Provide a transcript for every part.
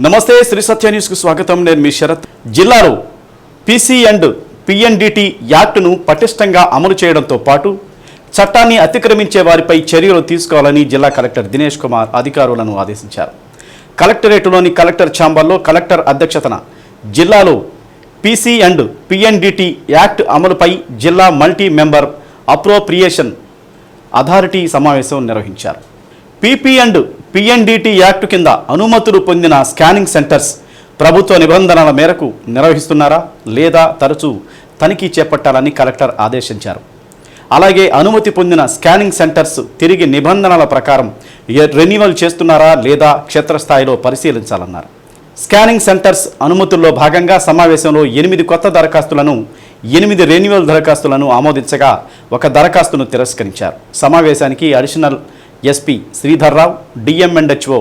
నమస్తే శ్రీ సత్య న్యూస్కు స్వాగతం. నేను మీ శరత్. జిల్లాలో పీసీ అండ్ పిఎన్డిటి యాక్ట్ను పటిష్టంగా అమలు చేయడంతో పాటు చట్టాన్ని అతిక్రమించే వారిపై చర్యలు తీసుకోవాలని జిల్లా కలెక్టర్ దినేష్ కుమార్ అధికారులను ఆదేశించారు. కలెక్టరేట్లోని కలెక్టర్ ఛాంబర్లో కలెక్టర్ అధ్యక్షతన జిల్లాలో పీసీ అండ్ పిఎన్డిటి యాక్ట్ అమలుపై జిల్లా మల్టీ మెంబర్ అప్రోప్రియేషన్ అథారిటీ సమావేశం నిర్వహించారు. పీపీ అండ్ పిఎన్డిటి యాక్ట్ కింద అనుమతులు పొందిన స్కానింగ్ సెంటర్స్ ప్రభుత్వ నిబంధనల మేరకు నిర్వహిస్తున్నారా లేదా తరచూ తనిఖీ చేపట్టాలని కలెక్టర్ ఆదేశించారు. అలాగే అనుమతి పొందిన స్కానింగ్ సెంటర్స్ తిరిగి నిబంధనల ప్రకారం రెన్యువల్ చేస్తున్నారా లేదా క్షేత్రస్థాయిలో పరిశీలించాలన్నారు. స్కానింగ్ సెంటర్స్ అనుమతుల్లో భాగంగా సమావేశంలో 8 కొత్త దరఖాస్తులను 8 రెన్యువల్ దరఖాస్తులను ఆమోదించగా ఒక దరఖాస్తును తిరస్కరించారు. సమావేశానికి additional SP Sridhar Rao, DMHO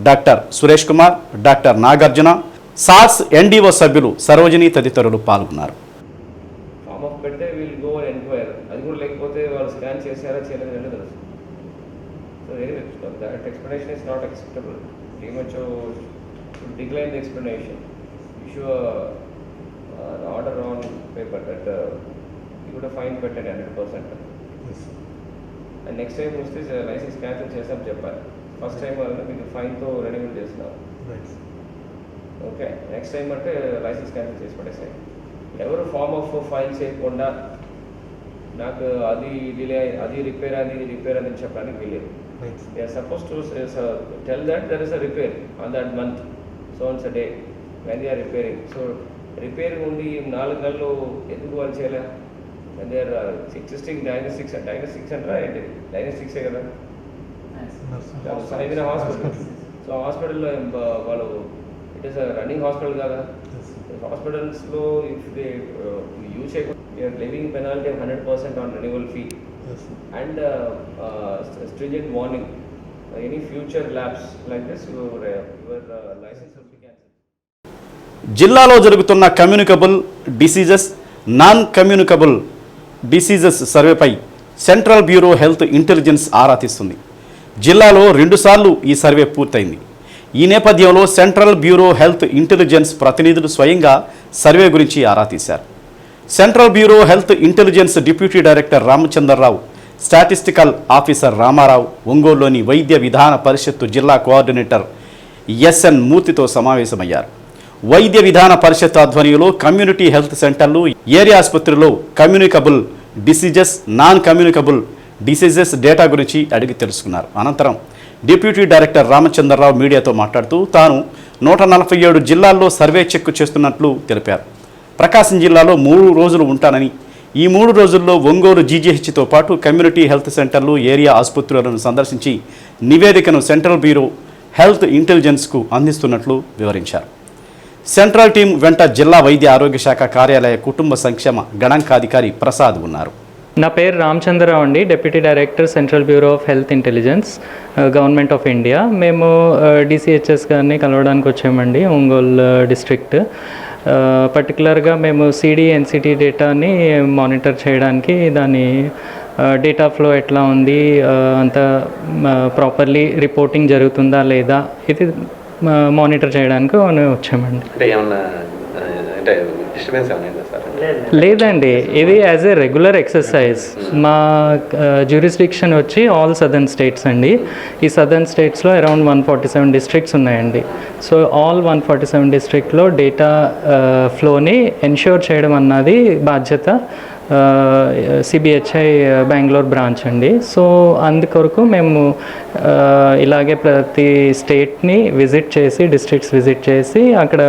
doctor Suresh Kumar, doctor Nagarjuna, సార్స్ ఎన్డీఓ సభ్యులు సరోజిని తదితరులు పాల్గొన్నారు. Decline the explanation, issue an order on paper that you would have fine పెట్టండి 100%. Yes. And next time వస్తే లైసెన్స్ క్యాన్సిల్ చేసాం చెప్పాలి. ఫస్ట్ టైం వల్ల మీకు ఫైన్తో రెన్యువల్ చేస్తున్నాం. ఓకే, నెక్స్ట్ టైం అంటే లైసెన్స్ క్యాన్సిల్ చేసి పడేసాయి. ఎవరు ఫార్మ్ ఆఫ్ ఫైల్ చేయకుండా నాకు అది డిలే అది రిపేర్ అని చెప్పడానికి వీలేదు. They are supposed to tell that there is a repair on that month, so on a day when they are repairing. So repairing only 4 నెలలు ఎందుకు వాళ్ళు చేయలే? and they are existing diagnostics and diagnostics కదా even a hospital. So hospital lo వాళ్ళు it is a running hospital కదా. Hospitals lo if they use they are levying penalty of 100% on renewal fee. Yes. And stringent warning, any future lapse like this your license will be cancelled. జిల్లాలో జరుగుతున్న communicable diseases, non communicable diseases సర్వేపై central bureau health intelligence ఆరా తీస్తుంది. జిల్లాలో 2 సార్లు ఈ survey పూర్తయింది. ఈ నేపథ్యంలో సెంట్రల్ బ్యూరో హెల్త్ ఇంటెలిజెన్స్ ప్రతినిధులు స్వయంగా సర్వే గురించి ఆరా తీశారు. Central bureau health intelligence deputy director Ramachandrarao, statistical officer Ramarao, ఒంగోలులోని వైద్య విధాన పరిషత్తు జిల్లా కోఆర్డినేటర్ ఎస్ఎన్ మూర్తితో సమావేశమయ్యారు. వైద్య విధాన పరిషత్ ఆధ్వర్యంలో కమ్యూనిటీ హెల్త్ సెంటర్లు, ఏరియా ఆసుపత్రుల్లో communicable diseases, non communicable diseases data గురించి అడిగి తెలుసుకున్నారు. అనంతరం డిప్యూటీ డైరెక్టర్ రామచంద్రరావు మీడియాతో మాట్లాడుతూ తాను 147 జిల్లాల్లో సర్వే చెక్ చేస్తున్నట్లు తెలిపారు. ప్రకాశం జిల్లాలో 3 రోజులు ఉంటానని, ఈ 3 రోజుల్లో ఒంగోలు జీజీహెచ్తో పాటు కమ్యూనిటీ హెల్త్ సెంటర్లు, ఏరియా ఆసుపత్రులను సందర్శించి నివేదికను సెంట్రల్ బ్యూరో హెల్త్ ఇంటెలిజెన్స్కు అందిస్తున్నట్లు వివరించారు. సెంట్రల్ టీం వెంట జిల్లా వైద్య ఆరోగ్య శాఖ కార్యాలయ కుటుంబ సంక్షేమ గణాంకాధికారి ప్రసాద్ ఉన్నారు. నా పేరు రామచంద్రరావు అండి, deputy director central bureau of health intelligence, government of India. మేము డిసిహెచ్ఎస్ గారిని కలవడానికి వచ్చామండి ఒంగోలు డిస్ట్రిక్ట్. పర్టికులర్గా మేము సిడి ఎన్సిటీ డేటాని మానిటర్ చేయడానికి, దాని డేటా ఫ్లో ఎట్లా ఉంది, అంత ప్రాపర్లీ రిపోర్టింగ్ జరుగుతుందా లేదా, ఇది మానిటర్ చేయడానికి వచ్చామండి. లేదండి, ఇది యాజ్ ఏ రెగ్యులర్ ఎక్సర్సైజ్. మా జ్యూరిస్డిక్షన్ వచ్చి ఆల్ సదర్న్ స్టేట్స్ అండి. ఈ సదర్న్ స్టేట్స్లో అరౌండ్ 147 డిస్ట్రిక్ట్స్ ఉన్నాయండి. సో ఆల్ 147 డిస్ట్రిక్ట్లో డేటా ఫ్లోని ఎన్ష్యూర్ చేయడం అన్నది బాధ్యత సిబిహెచ్ఐ బెంగళూరు బ్రాంచ్ అండి. సో అందుకొరకు మేము ఇలాగే ప్రతి స్టేట్ని విజిట్ చేసి, డిస్ట్రిక్ట్స్ విజిట్ చేసి అక్కడ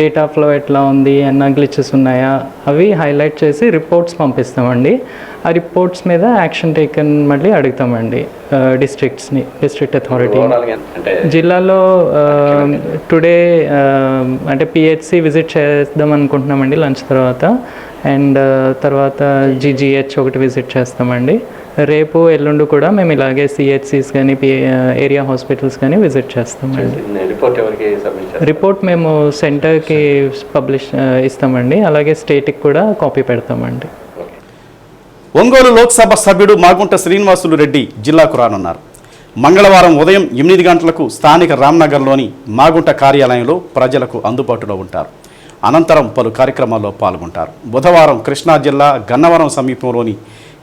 డేటా ఫ్లో ఎట్లా ఉంది, అన్న గ్లిచెస్ ఉన్నాయా అవి హైలైట్ చేసి రిపోర్ట్స్ పంపిస్తామండి. ఆ రిపోర్ట్స్ మీద యాక్షన్ టేకన్ మళ్ళీ అడుగుతామండి డిస్ట్రిక్ట్స్ని, డిస్ట్రిక్ట్ అథారిటీ. జిల్లాలో టుడే అంటే పిహెచ్సి విజిట్ చేద్దాం అనుకుంటున్నామండి లంచ్ తర్వాత. అండ్ తర్వాత జీజీహెచ్ ఒకటి విజిట్ చేస్తామండి. రేపు ఎల్లుండి కూడా మేము ఇలాగే సిహెచ్సిస్ కానీ ఏరియా హాస్పిటల్స్ కానీ విజిట్ చేస్తామండి. రిపోర్ట్ మేము సెంటర్కి పబ్లిష్ ఇస్తామండి, అలాగే స్టేట్కి కూడా కాపీ పెడతామండి. ఒంగోలు లోక్సభ సభ్యుడు మాగుంట శ్రీనివాసులు రెడ్డి జిల్లాకు రానున్నారు. మంగళవారం ఉదయం 8 గంటలకు స్థానిక రామ్నగర్లోని మాగుంట కార్యాలయంలో ప్రజలకు అందుబాటులో ఉంటారు. అనంతరం పలు కార్యక్రమాల్లో పాల్గొంటారు. బుధవారం కృష్ణా జిల్లా గన్నవరం సమీపంలోని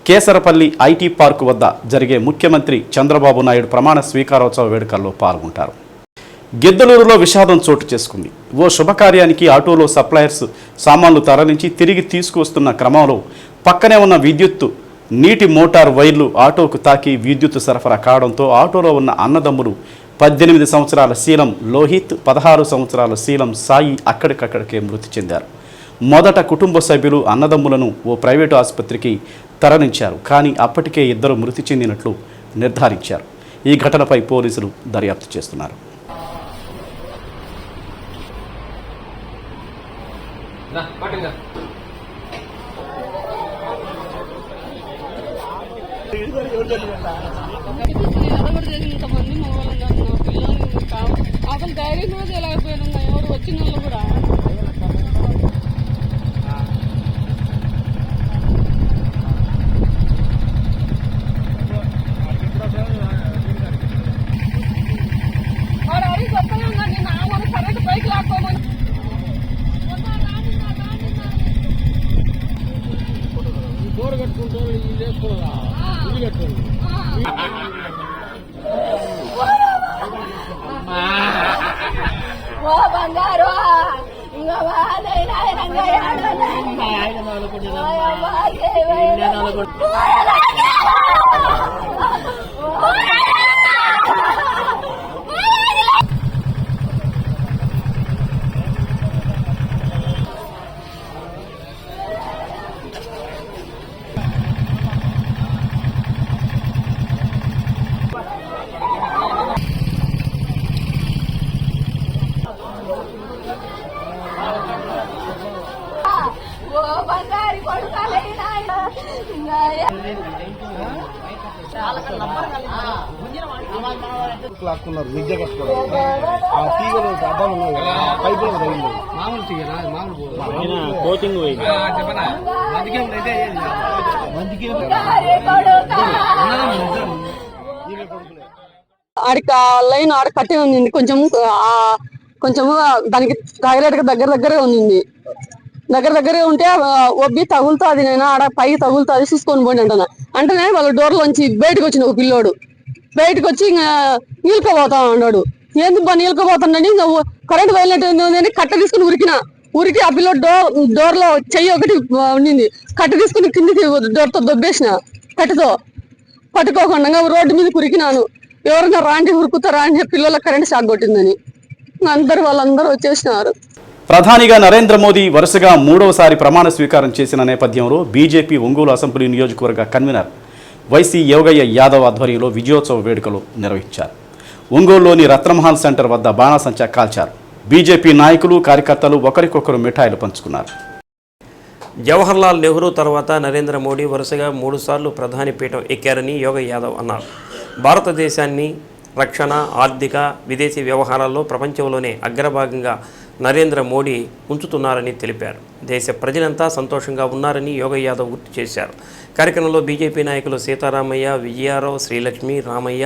కేసరపల్లి ఐటీ పార్కు వద్ద జరిగే ముఖ్యమంత్రి చంద్రబాబు నాయుడు ప్రమాణ స్వీకారోత్సవ వేడుకల్లో పాల్గొంటారు. గిద్దలూరులో విషాదం చోటు చేసుకుంది. ఓ శుభకార్యానికి ఆటోలో సప్లయర్స్ సామాన్లు తరలించి తిరిగి తీసుకువస్తున్న క్రమంలో పక్కనే ఉన్న విద్యుత్తు నీటి మోటార్ వైర్లు ఆటోకు తాకి విద్యుత్ సరఫరా కావడంతో ఆటోలో ఉన్న అన్నదమ్ములు 18 సంవత్సరాల శీలం లోహిత్, 16 సంవత్సరాల శీలం సాయి అక్కడికక్కడికే మృతి చెందారు. మొదట కుటుంబ సభ్యులు అన్నదమ్ములను ఓ ప్రైవేటు ఆసుపత్రికి తరలించారు. కానీ అప్పటికే ఇద్దరు మృతి చెందినట్లు నిర్ధారించారు. ఈ ఘటనపై పోలీసులు దర్యాప్తు చేస్తున్నారు. అసలు ధైర్యం కూడా చేయలేకపోయాను. ఎవరు వచ్చిన వాళ్ళు కూడా వాడు అడిగి చెప్తాను. నేను మన కరెంట్ పైకి లాక్కోమని డోర్ కట్టుకుంటూ ఇది చేసుకోరా, ఇది కట్టుకోండి. ఓ బంగారు ఇంకా బంగారు కొడుకాలైనా లాక్కున్నారు. విద్య కట్టుకోవడం ఆ తీగలు అడ్డాలు ఉన్నాయి కదా, పైపులు తగిలింది. మామూలు తీగరా, మామూలు కోచింగ్ పోయింది. ఆడికి లైన్ ఆడ కట్టి ఉంది. కొంచెము దానికి దగ్గరే ఉంది. దగ్గరే ఉంటే ఒబ్బి తగులుతుంది. నేను ఆడ పై తగులుతుంది చూసుకొని పోండి అంటేనే వాళ్ళ డోర్లోంచి బయటకు వచ్చిన ఒక పిల్లోడు బయటకు వచ్చి ఇంకా నీళ్ళకపోతా ఉన్నాడు. ఎందుకు బాగా నీళ్ళకపోతున్నాడు, ఇంకా కరెంట్ వెళ్ళినట్టు కట్ట తీసుకుని ఉరికి ఆ పిల్లోడు డోర్ లో చెయ్యి ఒకటి ఉండింది. కట్ట తీసుకుని కిందికి డోర్తో దొబ్బేసిన కట్టతో పట్టుకోకుండా రోడ్డు మీద ఉరికినాను. ఎవరైనా రాంటి ఉరుకుతారా అని చెప్పి పిల్లలకు కరెంట్ షాక్ కొట్టిందని వాళ్ళందరూ వచ్చేసినారు. ప్రధానిగా నరేంద్ర మోదీ వరుసగా 3వసారి ప్రమాణ స్వీకారం చేసిన నేపథ్యంలో బీజేపీ ఒంగోలు అసెంబ్లీ నియోజకవర్గ కన్వీనర్ వైసీ యోగయ్య యాదవ్ ఆధ్వర్యంలో విజయోత్సవ వేడుకలు నిర్వహించారు. ఒంగోలులోని రత్నమహల్ సెంటర్ వద్ద బాణాసంచా కాల్చారు. బీజేపీ నాయకులు, కార్యకర్తలు ఒకరికొకరు మిఠాయిలు పంచుకున్నారు. జవహర్లాల్ నెహ్రూ తర్వాత నరేంద్ర మోడీ వరుసగా 3 సార్లు ప్రధాని పీఠం ఎక్కారని యోగయ్య యాదవ్ అన్నారు. భారతదేశాన్ని రక్షణ, ఆర్థిక, విదేశీ వ్యవహారాల్లో ప్రపంచంలోనే అగ్రభాగంగా నరేంద్ర మోడీ ఉంచుతున్నారని తెలిపారు. దేశ ప్రజలంతా సంతోషంగా ఉన్నారని యోగయ్య యాదవ్ గుర్తు చేశారు. కార్యక్రమంలో బీజేపీ నాయకులు సీతారామయ్య, విజయారావు, శ్రీలక్ష్మి, రామయ్య,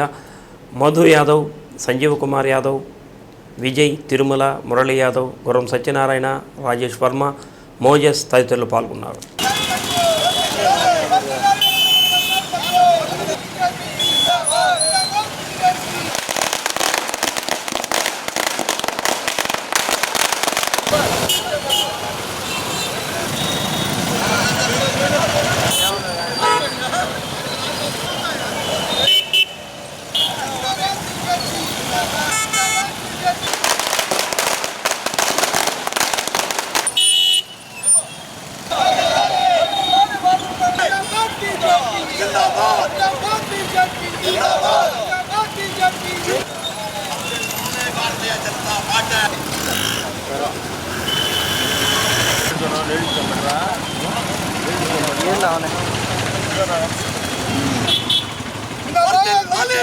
మధు యాదవ్, సంజీవ్ కుమార్ యాదవ్, విజయ్, తిరుమల, మురళీ యాదవ్, గుర్రం సత్యనారాయణ, రాజేష్ వర్మ, మోజస్ తదితరులు పాల్గొన్నారు.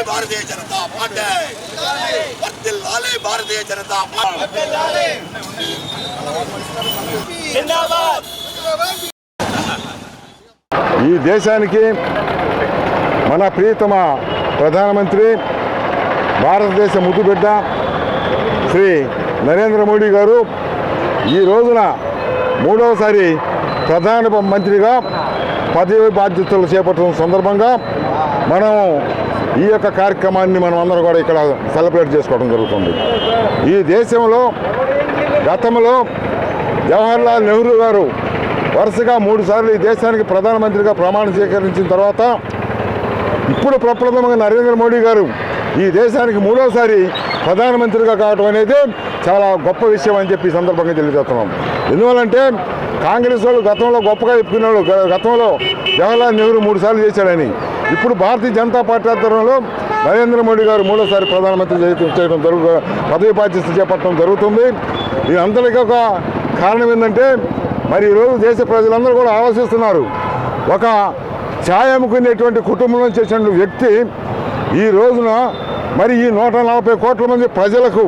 भारतीय जनता पार्टी भारतीय जनता पार्टी ఈ దేశానికి మన ప్రియతమ ప్రధానమంత్రి భారతదేశ ముద్దుబిడ్డ శ్రీ నరేంద్ర మోడీ గారు ఈ రోజున 3వసారి ప్రధాన మంత్రిగా పదవి బాధ్యతలు చేపట్టిన సందర్భంగా మనం ఈ యొక్క కార్యక్రమాన్ని మనం అందరం కూడా ఇక్కడ సెలబ్రేట్ చేసుకోవడం జరుగుతుంది. ఈ దేశంలో గతంలో జవహర్లాల్ నెహ్రూ గారు వరుసగా 3 సార్లు ఈ దేశానికి ప్రధానమంత్రిగా ప్రమాణ స్వీకరించిన తర్వాత ఇప్పుడు ప్రప్రథమంగా నరేంద్ర మోడీ గారు ఈ దేశానికి 3వసారి ప్రధానమంత్రిగా కావడం అనేది చాలా గొప్ప విషయం అని చెప్పి ఈ సందర్భంగా తెలియజేస్తున్నాం. ఎందువల్లంటే కాంగ్రెస్ వాళ్ళు గతంలో గొప్పగా చెప్పుకున్నాడు, గతంలో జవహర్లాల్ నెహ్రూ 3 సార్లు చేశాడని. ఇప్పుడు భారతీయ జనతా పార్టీ ఆధ్వర్యంలో నరేంద్ర మోడీ గారు 3వసారి ప్రధానమంత్రి చేయడం పదవి బాధ్యత చేపట్టడం జరుగుతుంది. దీని అంతటికీ ఒక కారణం ఏంటంటే మరి ఈరోజు దేశ ప్రజలందరూ కూడా ఆలోచిస్తున్నారు. ఒక ఛాయ్ అమ్ముకునేటువంటి కుటుంబం నుంచి వచ్చిన వ్యక్తి ఈ రోజున మరి ఈ 140 కోట్ల మంది ప్రజలకు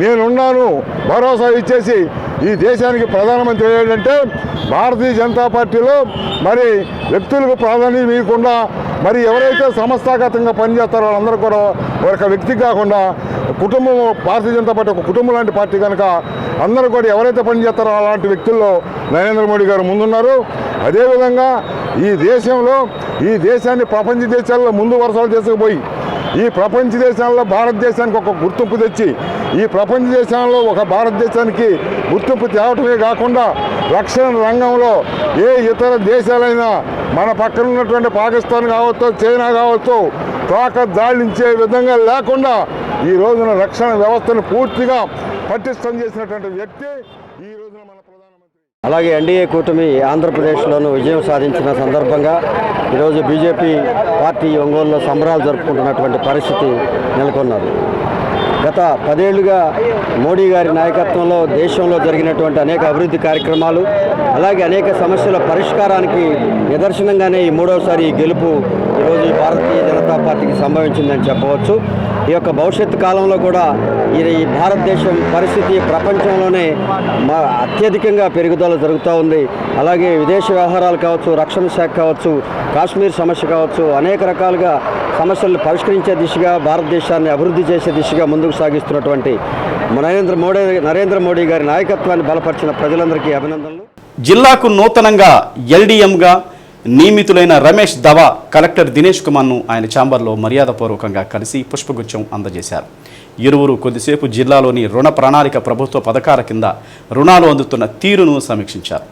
నేనున్నాను భరోసా ఇచ్చేసి ఈ దేశానికి ప్రధానమంత్రి అయ్యాడంటే భారతీయ జనతా పార్టీలో మరి వ్యక్తులకు ప్రాధాన్యం ఇవ్వకుండా మరి ఎవరైతే సంస్థాగతంగా పనిచేస్తారో వాళ్ళందరూ కూడా ఒక వ్యక్తి కాకుండా కుటుంబం, భారతీయ జనతా పార్టీ ఒక కుటుంబం లాంటి పార్టీ కనుక అందరూ కూడా ఎవరైతే పనిచేస్తారో అలాంటి వ్యక్తుల్లో నరేంద్ర మోడీ గారు ముందున్నారు. అదేవిధంగా ఈ దేశంలో ఈ దేశాన్ని ప్రపంచ దేశాల్లో ముందు వరుసలు తీసుకుపోయి ఈ ప్రపంచ దేశాల్లో భారతదేశానికి ఒక గుర్తింపు తెచ్చి ఈ ప్రపంచ దేశాల్లో ఒక భారతదేశానికి గుర్తింపు తేవటమే కాకుండా రక్షణ రంగంలో ఏ ఇతర దేశాలైనా మన పక్కన ఉన్నటువంటి పాకిస్తాన్ కావచ్చు, చైనా కావచ్చు, తోక దాడించే విధంగా లేకుండా ఈ రోజున రక్షణ వ్యవస్థను పూర్తిగా పటిష్టం చేసినటువంటి వ్యక్తి ఈ రోజున మన ప్రధానమంత్రి. అలాగే ఎన్డీఏ కూటమి ఆంధ్రప్రదేశ్లోనూ విజయం సాధించిన సందర్భంగా ఈరోజు బీజేపీ పార్టీ ఒంగోలులో సంబరాలు జరుపుకుంటున్నటువంటి పరిస్థితి నెలకొన్నది. గత 10 ఏళ్లుగా మోడీ గారి నాయకత్వంలో దేశంలో జరిగినటువంటి అనేక అభివృద్ధి కార్యక్రమాలు అలాగే అనేక సమస్యల పరిష్కారానికి నిదర్శనంగానే ఈ 3వసారి గెలుపు ఈరోజు భారతీయ జనతా పార్టీకి సంభవించిందని చెప్పవచ్చు. ఈ యొక్క భవిష్యత్తు కాలంలో కూడా ఈ భారతదేశం పరిస్థితి ప్రపంచంలోనే అత్యధికంగా పెరుగుదల జరుగుతూ ఉంది. అలాగే విదేశ వ్యవహారాలు కావచ్చు, రక్షణ శాఖ కావచ్చు, కాశ్మీర్ సమస్య కావచ్చు, అనేక రకాలుగా సమస్యలను పరిష్కరించే దిశగా భారతదేశాన్ని అభివృద్ధి చేసే దిశగా ముందుకు సాగిస్తున్నటువంటి నరేంద్ర మోడీ గారి నాయకత్వాన్ని బలపరిచిన ప్రజలందరికీ అభినందనలు. జిల్లాకు నూతనంగా ఎల్డీఎంగా నియమితులైన రమేష్ దవా కలెక్టర్ దినేష్ కుమార్ను ఆయన ఛాంబర్లో మర్యాదపూర్వకంగా కలిసి పుష్పగుచ్చం అందజేశారు. ఇరువురు కొద్దిసేపు జిల్లాలోని రుణ ప్రణాళిక ప్రభుత్వ పథకాల కింద రుణాలు అందుతున్న తీరును సమీక్షించారు.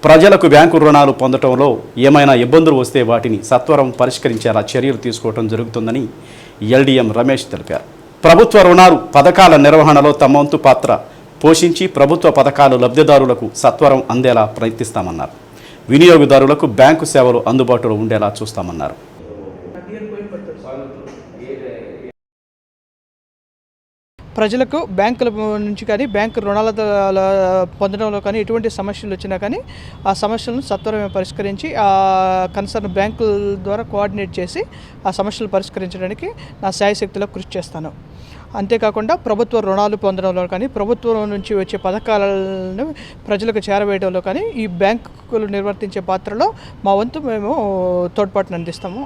ప్రజలకు బ్యాంకు రుణాలు పొందడంలో ఏమైనా ఇబ్బందులు వస్తే వాటిని సత్వరం పరిష్కరించేలా చర్యలు తీసుకోవడం జరుగుతుందని ఎల్డీఎం రమేష్ తెలిపారు. ప్రభుత్వ రుణాలు పథకాల నిర్వహణలో తమ వంతు పాత్ర పోషించి ప్రభుత్వ పథకాలు లబ్ధిదారులకు సత్వరం అందేలా ప్రయత్నిస్తామన్నారు. వినియోగదారులకు బ్యాంకు సేవలు అందుబాటులో ఉండేలా చూస్తామన్నారు. ప్రజలకు బ్యాంకుల నుంచి కానీ బ్యాంకు రుణాల పొందడంలో కానీ ఎటువంటి సమస్యలు వచ్చినా కానీ ఆ సమస్యలను సత్వరమే పరిష్కరించి ఆ కన్సర్న్ బ్యాంకుల ద్వారా కోఆర్డినేట్ చేసి ఆ సమస్యలు పరిష్కరించడానికి నా శాయశక్తిలో కృషి చేస్తాను. అంతేకాకుండా ప్రభుత్వ రుణాలు పొందడంలో కానీ ప్రభుత్వం నుంచి వచ్చే పథకాలను ప్రజలకు చేరవేయడంలో కానీ ఈ బ్యాంకులు నిర్వర్తించే పాత్రలో మా వంతు మేము తోడ్పాటును అందిస్తాము.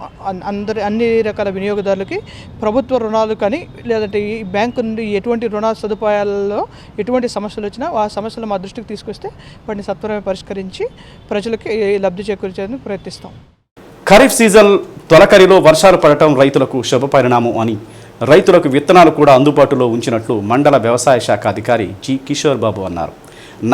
అన్ని రకాల వినియోగదారులకి ప్రభుత్వ రుణాలు కానీ లేదంటే ఈ బ్యాంకు నుండి ఎటువంటి రుణ సదుపాయాలలో ఎటువంటి సమస్యలు వచ్చినా ఆ సమస్యలు మా దృష్టికి తీసుకొస్తే వాటిని సత్వరమే పరిష్కరించి ప్రజలకి లబ్ధి చేకూర్చేందుకు ప్రయత్నిస్తాం. ఖరీఫ్ సీజన్ తొలకరిలో వర్షాలు పడటం రైతులకు శుభ పరిణామం అని రైతులకు విత్తనాలు కూడా అందుబాటులో ఉంచినట్లు మండల వ్యవసాయ శాఖ అధికారి జి కిషోర్ బాబు అన్నారు.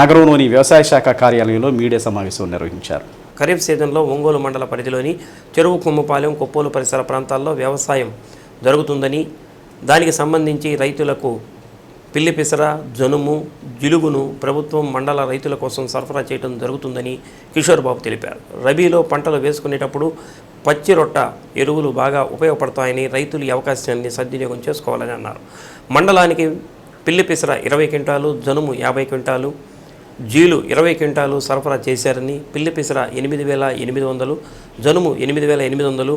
నగరంలోని వ్యవసాయ శాఖ కార్యాలయంలో మీడియా సమావేశం నిర్వహించారు. ఖరీఫ్ సీజన్లో ఒంగోలు మండల పరిధిలోని చెరువు కొమ్ముపాలెం, కొప్పోలు పరిసర ప్రాంతాల్లో వ్యవసాయం జరుగుతుందని దానికి సంబంధించి రైతులకు పిల్లి పిసర, జనుము, జిలుగును ప్రభుత్వం మండల రైతుల కోసం సరఫరా చేయడం జరుగుతుందని కిషోర్ బాబు తెలిపారు. రబీలో పంటలు వేసుకునేటప్పుడు పచ్చి రొట్ట ఎరువులు బాగా ఉపయోగపడతాయని రైతులు ఈ అవకాశాన్ని సద్వినియోగం చేసుకోవాలని అన్నారు. మండలానికి పిల్లి పిసర 20 క్వింటాలు, జనుము 50 క్వింటాలు, జీలు 20 క్వింటాలు సరఫరా చేశారని, పిల్లి పిసర 8,800, జనుము 8,800,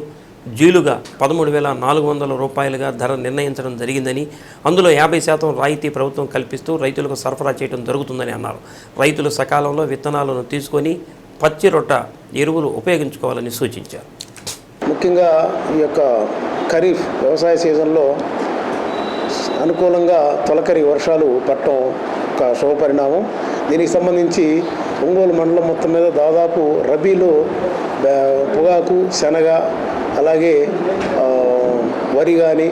జీలుగా 13,400 రూపాయలుగా ధర నిర్ణయించడం జరిగిందని, అందులో 50% రాయితీ ప్రభుత్వం కల్పిస్తూ రైతులకు సరఫరా చేయడం జరుగుతుందని అన్నారు. రైతులు సకాలంలో విత్తనాలను తీసుకొని పచ్చి రొట్ట ఎరువులు ఉపయోగించుకోవాలని సూచించారు. ముఖ్యంగా ఈ యొక్క ఖరీఫ్ వ్యవసాయ సీజన్లో అనుకూలంగా తొలకరి వర్షాలు పడటం ఒక శుభపరిణామం. దీనికి సంబంధించి ఒంగోలు మండలం మొత్తం మీద దాదాపు రబీలో పొగాకు, శనగ, అలాగే వరి కానీ,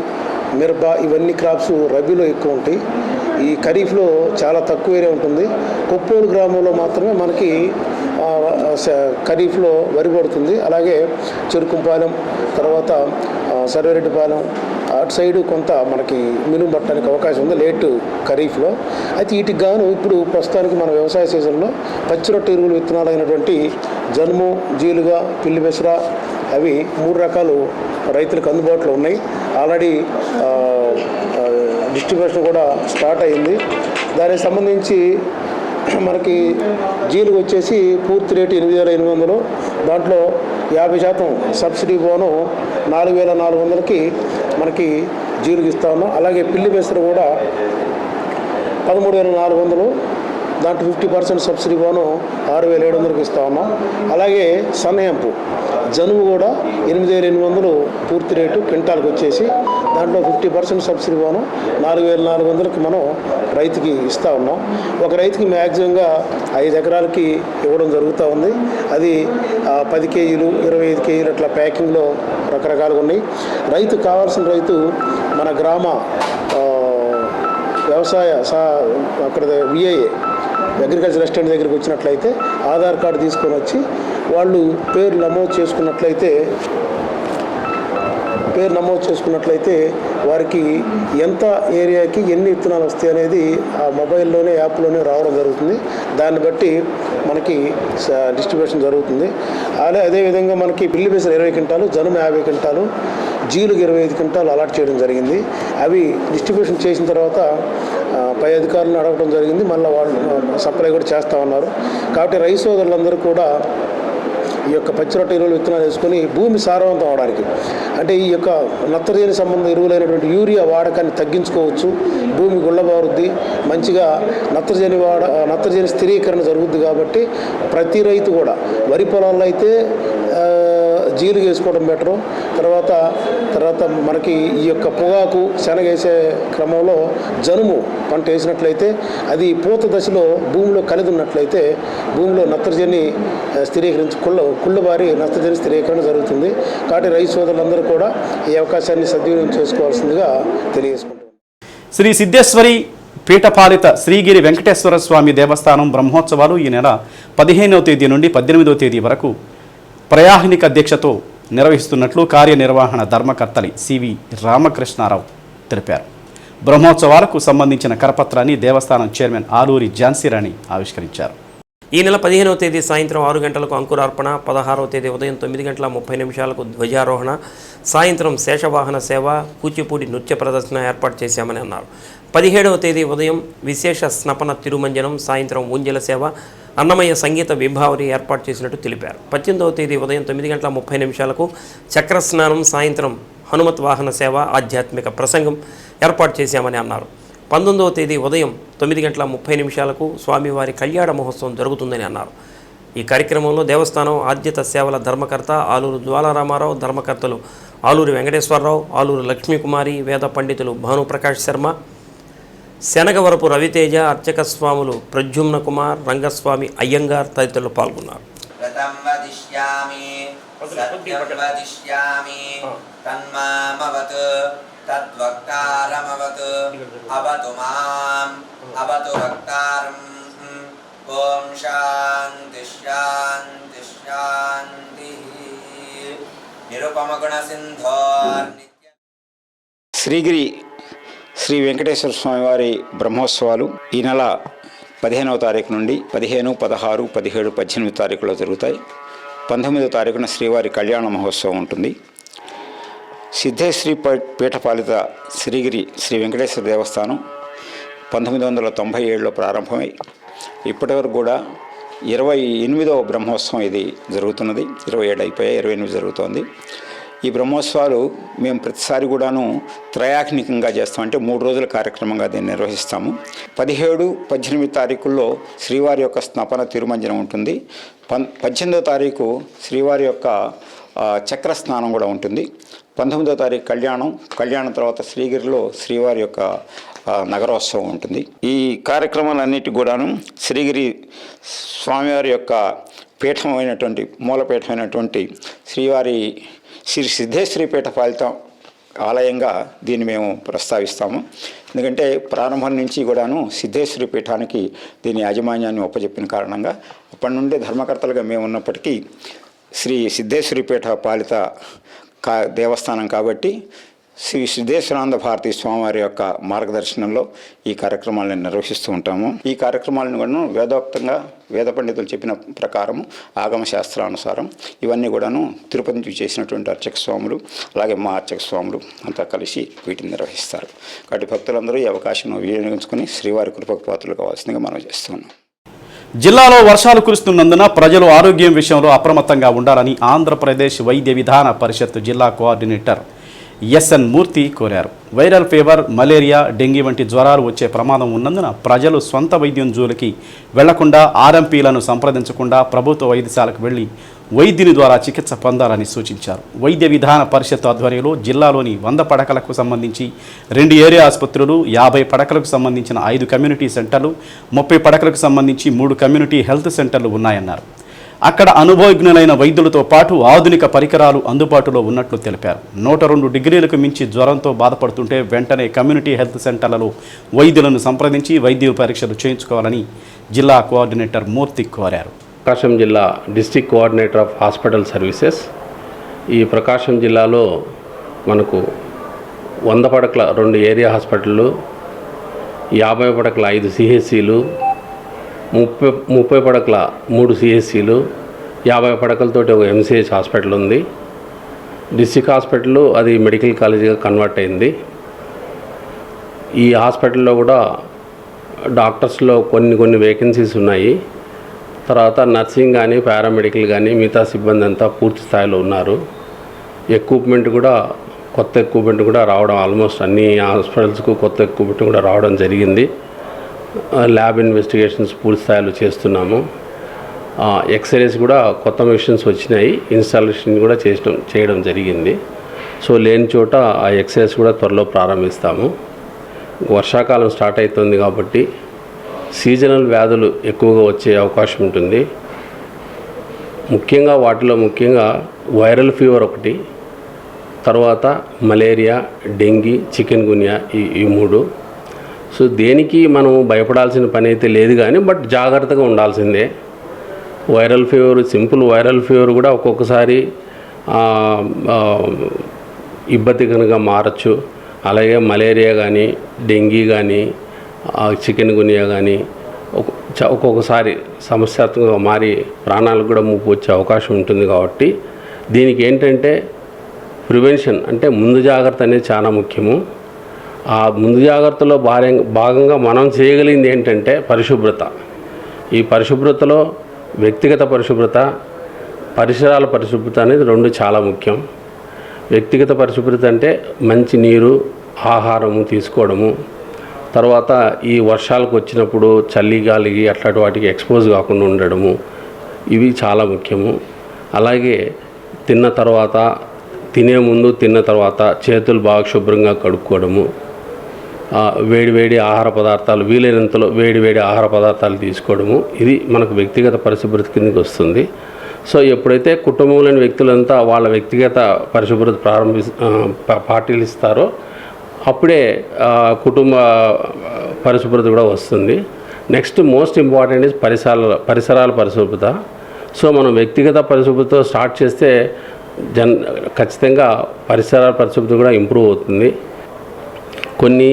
మిరప ఇవన్నీ క్రాప్స్ రబీలో ఎక్కువ ఉంటాయి. ఈ ఖరీఫ్లో చాలా తక్కువ ఉంటుంది. కొప్పోలు గ్రామంలో మాత్రమే మనకి ఖరీఫ్లో వరి పడుతుంది. అలాగే చెరుకుంపాలెం, తర్వాత సర్వేరెడ్డిపాలెం అటు సైడు కొంత మనకి మినుము పట్టడానికి అవకాశం ఉంది లేటు ఖరీఫ్లో. అయితే వీటికి గాను ఇప్పుడు ప్రస్తుతానికి మన వ్యవసాయ సీజన్లో పచ్చి రొట్టె ఎరువులు విత్తనాలు అయినటువంటి జనుము, జీలుగా, పిల్లి పెసర అవి 3 రకాలు రైతులకు అందుబాటులో ఉన్నాయి. ఆల్రెడీ డిస్ట్రిబ్యూషన్ కూడా స్టార్ట్ అయింది. దానికి సంబంధించి మనకి జీలుగు వచ్చేసి పూర్తి రేటు 8,800, దాంట్లో 50% సబ్సిడీ పోను 4,400కి మనకి జీలుగు ఇస్తా ఉన్నాం. అలాగే పిల్లి పెసర కూడా 13,400, దాంట్లో 50% సబ్సిడీ పోను 6,700కి ఇస్తా ఉన్నాం. అలాగే సన్నయంపు జనుము కూడా 8,800 పూర్తి రేటు క్వింటాల్కి వచ్చేసి, దాంట్లో 50% సబ్సిడీ పోను 4,400కి మనం రైతుకి ఇస్తూ ఉన్నాం. ఒక రైతుకి మ్యాక్సిమంగా 5 ఎకరాలకి ఇవ్వడం జరుగుతూ ఉంది. అది 10 కేజీలు, 25 కేజీలు అట్లా ప్యాకింగ్లో రకరకాలుగా ఉన్నాయి. రైతు కావాల్సిన రైతు మన గ్రామ వ్యవసాయ అక్కడ విఐఏ అగ్రికల్చర్ అసిస్టెంట్ దగ్గరికి వచ్చినట్లయితే ఆధార్ కార్డు తీసుకొని వచ్చి వాళ్ళు పేరు నమోదు చేసుకున్నట్లయితే వారికి ఎంత ఏరియాకి ఎన్ని విత్తనాలు వస్తాయి అనేది ఆ మొబైల్లోనే, యాప్లోనే రావడం జరుగుతుంది. దాన్ని బట్టి మనకి డిస్ట్రిబ్యూషన్ జరుగుతుంది. అదేవిధంగా మనకి పిల్లి పెసర 20 క్వింటాలు, జనుము 50 క్వింటాలు, జీలుగు 25 క్వింటాలు అలాట్ చేయడం జరిగింది. అవి డిస్ట్రిబ్యూషన్ చేసిన తర్వాత పై అధికారులను అడగడం జరిగింది. మళ్ళీ వాళ్ళు సప్లై కూడా చేస్తూ ఉన్నారు. కాబట్టి రైతు సోదరులందరూ కూడా ఈ యొక్క పచ్చి రొట్టె ఎరువులు విత్తనాలు వేసుకొని భూమి సారవంతం అవడానికి, అంటే ఈ యొక్క నత్రజని సంబంధ ఎరువులైనటువంటి యూరియా వాడకాన్ని తగ్గించుకోవచ్చు. భూమి గుళ్ళబారుద్ది, మంచిగా నత్రజని స్థిరీకరణ జరుగుద్ది. కాబట్టి ప్రతి రైతు కూడా వరి పొలాల్లో అయితే జీలుగు వేసుకోవడం బెటరు. తర్వాత మనకి ఈ యొక్క పొగాకు, శనగ వేసే క్రమంలో జనుము పంట వేసినట్లయితే అది పూత దశలో భూమిలో కలిగి ఉన్నట్లయితే భూమిలో నత్రజని కుళ్ళబారి నత్రజని స్థిరీకరణ జరుగుతుంది. కాబట్టి రైతు సోదరులందరూ కూడా ఈ అవకాశాన్ని సద్వినియోగం చేసుకోవాల్సిందిగా తెలియజేసుకుంటున్నాను. శ్రీ సిద్ధేశ్వరి పీఠపాలిత శ్రీగిరి వెంకటేశ్వర స్వామి దేవస్థానం బ్రహ్మోత్సవాలు ఈ నెల 15వ తేదీ నుండి 18వ తేదీ వరకు ప్రయాణిక దీక్షతో నిర్వహిస్తున్నట్లు కార్యనిర్వహణ ధర్మకర్తలి సివి రామకృష్ణారావు తెలిపారు. బ్రహ్మోత్సవాలకు సంబంధించిన కరపత్రాన్ని దేవస్థానం చైర్మన్ ఆలూరి ఝాన్సీరాణి ఆవిష్కరించారు. ఈ నెల 15వ తేదీ సాయంత్రం 6 గంటలకు అంకురార్పణ, 16వ తేదీ ఉదయం 9:30 ధ్వజారోహణ, సాయంత్రం శేషవాహన సేవ, కూచిపూడి నృత్య ప్రదర్శన ఏర్పాటు చేశామని అన్నారు. 17వ తేదీ ఉదయం విశేష స్నపన తిరుమంజనం, సాయంత్రం ఊంజల సేవ, అన్నమయ్య సంగీత విభావరి ఏర్పాటు చేసినట్టు తెలిపారు. 18వ తేదీ ఉదయం 9:30 చక్రస్నానం, సాయంత్రం హనుమత్ వాహన సేవ, ఆధ్యాత్మిక ప్రసంగం ఏర్పాటు చేశామని అన్నారు. 19వ తేదీ ఉదయం 9:30 స్వామివారి కళ్యాణ మహోత్సవం జరుగుతుందని అన్నారు. ఈ కార్యక్రమంలో దేవస్థానం ఆద్యత సేవల ధర్మకర్త ఆలూరు జ్వాలారామారావు, ధర్మకర్తలు ఆలూరి వెంకటేశ్వరరావు, ఆలూరు లక్ష్మీకుమారి, వేద పండితులు భానుప్రకాష్ శర్మ, శనగవరపు రవితేజ, అర్చక స్వాములు ప్రద్యుమ్న కుమార్, రంగస్వామి అయ్యంగార్ తదితరులు పాల్గొన్నారు. తద్వక్తారమవత్ అవతు మాం అవతు వక్తారం. ఓం శాంతి శాంతి శాంతి. నిరుపమగుణ సింధోర్. శ్రీగిరి శ్రీ వెంకటేశ్వర స్వామివారి బ్రహ్మోత్సవాలు ఈ నెల 15వ తారీఖు నుండి 15, 16, 17, 18 తారీఖులో జరుగుతాయి. 19వ తారీఖున శ్రీవారి కళ్యాణ మహోత్సవం ఉంటుంది. సిద్ధేశ్వరి పీఠపాలిత శ్రీగిరి శ్రీ వెంకటేశ్వర దేవస్థానం 1997లో ప్రారంభమై ఇప్పటివరకు కూడా 28వ బ్రహ్మోత్సవం ఇది జరుగుతున్నది. 27 అయిపోయాయి, 28 జరుగుతోంది. ఈ బ్రహ్మోత్సవాలు మేము ప్రతిసారి కూడాను త్రయాగ్నికంగా చేస్తాం, అంటే 3 రోజుల కార్యక్రమంగా దీన్ని నిర్వహిస్తాము. 17, 18 తారీఖుల్లో శ్రీవారి యొక్క స్నపన తిరుమంజనం ఉంటుంది. 18వ తారీఖు శ్రీవారి యొక్క చక్ర స్నానం కూడా ఉంటుంది. 19వ తారీఖు కళ్యాణం తర్వాత శ్రీగిరిలో శ్రీవారి యొక్క నగరోత్సవం ఉంటుంది. ఈ కార్యక్రమాలన్నిటి కూడాను శ్రీగిరి స్వామివారి యొక్క పీఠమైనటువంటి మూలపీఠమైనటువంటి శ్రీవారి శ్రీ సిద్ధేశ్వరి పీఠ ఫలితం ఆలయంగా దీన్ని మేము ప్రస్తావిస్తాము. ఎందుకంటే ప్రారంభం నుంచి కూడాను సిద్ధేశ్వరి పీఠానికి దీని యాజమాన్యాన్ని ఒప్పజెప్పిన కారణంగా అప్పటి నుండి ధర్మకర్తలుగా మేము ఉన్నప్పటికీ శ్రీ సిద్ధేశ్వరి పీఠ పాలిత దేవస్థానం కాబట్టి శ్రీ సిద్ధేశ్వరానంద భారతీ స్వామివారి యొక్క మార్గదర్శనంలో ఈ కార్యక్రమాలను నిర్వహిస్తూ ఉంటాము. ఈ కార్యక్రమాలను కూడా వేదోక్తంగా వేద పండితులు చెప్పిన ప్రకారం ఆగమ శాస్త్రానుసారం ఇవన్నీ కూడాను తిరుపతి నుంచి చేసినటువంటి అర్చక స్వాములు అలాగే మా అర్చక స్వాములు అంతా కలిసి వీటిని నిర్వహిస్తారు. కాబట్టి భక్తులందరూ ఈ అవకాశం వినియోగించుకొని శ్రీవారి కృపకు పాత్రలు కావాల్సిందిగా మనం చేస్తున్నాం. జిల్లాలో వర్షాలు కురుస్తున్నందున ప్రజలు ఆరోగ్యం విషయంలో అప్రమత్తంగా ఉండాలని ఆంధ్రప్రదేశ్ వైద్య విధాన పరిషత్ జిల్లా కోఆర్డినేటర్ ఎస్ఎన్ మూర్తి కోరారు. వైరల్ ఫీవర్, మలేరియా, డెంగీ వంటి జ్వరాలు వచ్చే ప్రమాదం ఉన్నందున ప్రజలు సొంత వైద్యం జోలికి వెళ్లకుండా ఆర్ఎంపీలను సంప్రదించకుండా ప్రభుత్వ వైద్యశాలకు వెళ్లి వైద్యుని ద్వారా చికిత్స పొందాలని సూచించారు. వైద్య విధాన పరిషత్ ఆధ్వర్యంలో జిల్లాలోని 100 పడకలకు సంబంధించి 2 ఏరియా ఆసుపత్రులు, 50 పడకలకు సంబంధించిన 5 కమ్యూనిటీ సెంటర్లు, 30 పడకలకు సంబంధించి 3 కమ్యూనిటీ హెల్త్ సెంటర్లు ఉన్నాయన్నారు. అక్కడ అనుభవజ్ఞులైన వైద్యులతో పాటు ఆధునిక పరికరాలు అందుబాటులో ఉన్నట్లు తెలిపారు. 102 డిగ్రీలకు మించి జ్వరంతో బాధపడుతుంటే వెంటనే కమ్యూనిటీ హెల్త్ సెంటర్లలో వైద్యులను సంప్రదించి వైద్య పరీక్షలు చేయించుకోవాలని జిల్లా కోఆర్డినేటర్ మూర్తి కోరారు. ప్రకాశం జిల్లా district coordinator of hospital services. ఈ ప్రకాశం జిల్లాలో మనకు 100 పడకల 2 ఏరియా హాస్పిటళ్ళు, 50 పడకల 5 సిహెచ్సిలు, 30 పడకల 3 సిహెచ్సిలు, 50 పడకలతోటి ఒక ఎంసీహెచ్ హాస్పిటల్ ఉంది. డిస్ట్రిక్ట్ హాస్పిటల్ అది మెడికల్ కాలేజీగా కన్వర్ట్ అయింది. ఈ హాస్పిటల్లో కూడా డాక్టర్స్లో కొన్ని వేకెన్సీస్ ఉన్నాయి. తర్వాత నర్సింగ్ కానీ పారామెడికల్ కానీ మిగతా సిబ్బంది అంతా పూర్తి స్థాయిలో ఉన్నారు. కొత్త ఎక్విప్మెంట్ కూడా రావడం, ఆల్మోస్ట్ అన్ని హాస్పిటల్స్కు కొత్త ఎక్విప్మెంట్ కూడా రావడం జరిగింది. ల్యాబ్ ఇన్వెస్టిగేషన్స్ పూర్తి స్థాయిలో చేస్తున్నాము. ఎక్స్రేస్ కూడా కొత్త మెషిన్స్ వచ్చినాయి, ఇన్స్టాలేషన్ కూడా చేయడం జరిగింది. సో లేని చోట ఆ ఎక్స్రేస్ కూడా త్వరలో ప్రారంభిస్తాము. వర్షాకాలం స్టార్ట్ అవుతుంది కాబట్టి సీజనల్ వ్యాధులు ఎక్కువగా వచ్చే అవకాశం ఉంటుంది. వాటిలో ముఖ్యంగా వైరల్ ఫీవర్ ఒకటి, తర్వాత మలేరియా, డెంగీ, చికెన్ గున్యా, ఈ 3. సో దేనికి మనం భయపడాల్సిన పని అయితే లేదు కానీ బట్ జాగ్రత్తగా ఉండాల్సిందే. సింపుల్ వైరల్ ఫీవర్ కూడా ఒక్కొక్కసారి ఇబ్బందికరంగా మారచ్చు. అలాగే మలేరియా కానీ, డెంగీ కానీ, చికెన్ గున్యా కానీ ఒక్కొక్కసారి సమస్యాత్మకంగా మారి ప్రాణాలకు కూడా ముప్పు వచ్చే అవకాశం ఉంటుంది. కాబట్టి దీనికి ఏంటంటే ప్రివెన్షన్ అంటే ముందు జాగ్రత్త అనేది చాలా ముఖ్యము. ఆ ముందు జాగ్రత్తలో భాగంగా మనం చేయగలిగింది ఏంటంటే పరిశుభ్రత. ఈ పరిశుభ్రతలో వ్యక్తిగత పరిశుభ్రత, పరిసరాల పరిశుభ్రత అనేది 2 చాలా ముఖ్యం. వ్యక్తిగత పరిశుభ్రత అంటే మంచి నీరు, ఆహారము తీసుకోవడము, తర్వాత ఈ వర్షాలకు వచ్చినప్పుడు చలి గాలికి అట్లాంటి వాటికి ఎక్స్పోజ్ కాకుండా ఉండడము, ఇవి చాలా ముఖ్యము. అలాగే తినే ముందు తిన్న తర్వాత చేతులు బాగా శుభ్రంగా కడుక్కోవడము, వేడి ఆహార పదార్థాలు వీలైనంతలో వేడి ఆహార పదార్థాలు తీసుకోవడము, ఇది మనకు వ్యక్తిగత పరిశుభ్రత కిందకి వస్తుంది. సో ఎప్పుడైతే కుటుంబంలోని వ్యక్తులంతా వాళ్ళ వ్యక్తిగత పరిశుభ్రత పాటిస్తారో అప్పుడే కుటుంబ పరిశుభ్రత కూడా వస్తుంది. నెక్స్ట్ మోస్ట్ ఇంపార్టెంట్ ఇస్ పరిసరాల పరిశుభ్రత. సో మనం వ్యక్తిగత పరిశుభ్రతతో స్టార్ట్ చేస్తే ఖచ్చితంగా పరిసరాల పరిశుభ్రత కూడా ఇంప్రూవ్ అవుతుంది. కొన్ని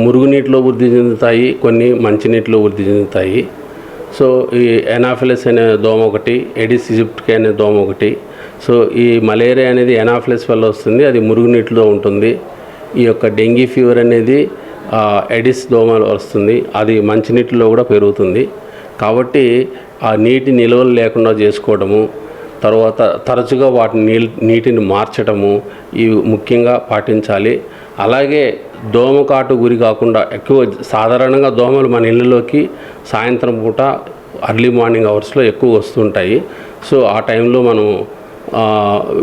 మురుగునీటిలో వృద్ధి చెందుతాయి, కొన్ని మంచినీటిలో వృద్ధి చెందుతాయి. సో ఈ ఎనాఫిలస్ అనే దోమ ఒకటి, ఎడిస్ ఈజిప్టికా అనే దోమ ఒకటి. సో ఈ మలేరియా అనేది ఎనాఫిలస్ వల్ల వస్తుంది, అది మురుగునీటిలో ఉంటుంది. ఈ యొక్క డెంగీ ఫీవర్ అనేది ఎడిస్ దోమ వస్తుంది, అది మంచినీటిలో కూడా పెరుగుతుంది. కాబట్టి ఆ నీటి నిల్వలు లేకుండా చేసుకోవడము, తర్వాత తరచుగా నీటిని మార్చడము, ఇవి ముఖ్యంగా పాటించాలి. అలాగే దోమ కాటు గురి కాకుండా సాధారణంగా దోమలు మన ఇళ్ళలోకి సాయంత్రం పూట అర్లీ మార్నింగ్ అవర్స్లో ఎక్కువ వస్తుంటాయి. సో ఆ టైంలో మనం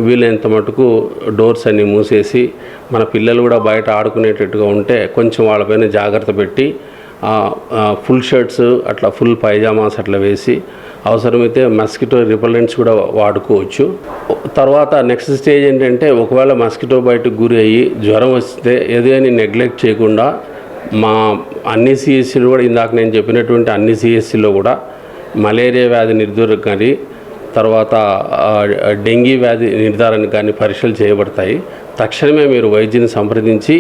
వీలైనంత మటుకు డోర్స్ అన్నీ మూసేసి మన పిల్లలు కూడా బయట ఆడుకునేటట్టుగా ఉంటే కొంచెం వాళ్ళపైన జాగ్రత్త పెట్టి ఫుల్ షర్ట్స్ అట్లా ఫుల్ పైజామాస్ అట్లా వేసి అవసరమైతే మస్కిటో రిపల్లెంట్స్ కూడా వాడుకోవచ్చు. తర్వాత నెక్స్ట్ స్టేజ్ ఏంటంటే ఒకవేళ మస్కిటో బయటకు గురి అయ్యి జ్వరం వస్తే ఏదైనా నెగ్లెక్ట్ చేయకుండా మా అన్ని సిఎస్సీలు కూడా ఇందాక నేను చెప్పినటువంటి అన్ని సిఎస్సీలో కూడా మలేరియా వ్యాధి నిర్ధారణ కానీ తర్వాత డెంగీ వ్యాధి నిర్ధారణ కానీ పరీక్షలు చేయబడతాయి. తక్షణమే మీరు వైద్యుని సంప్రదించి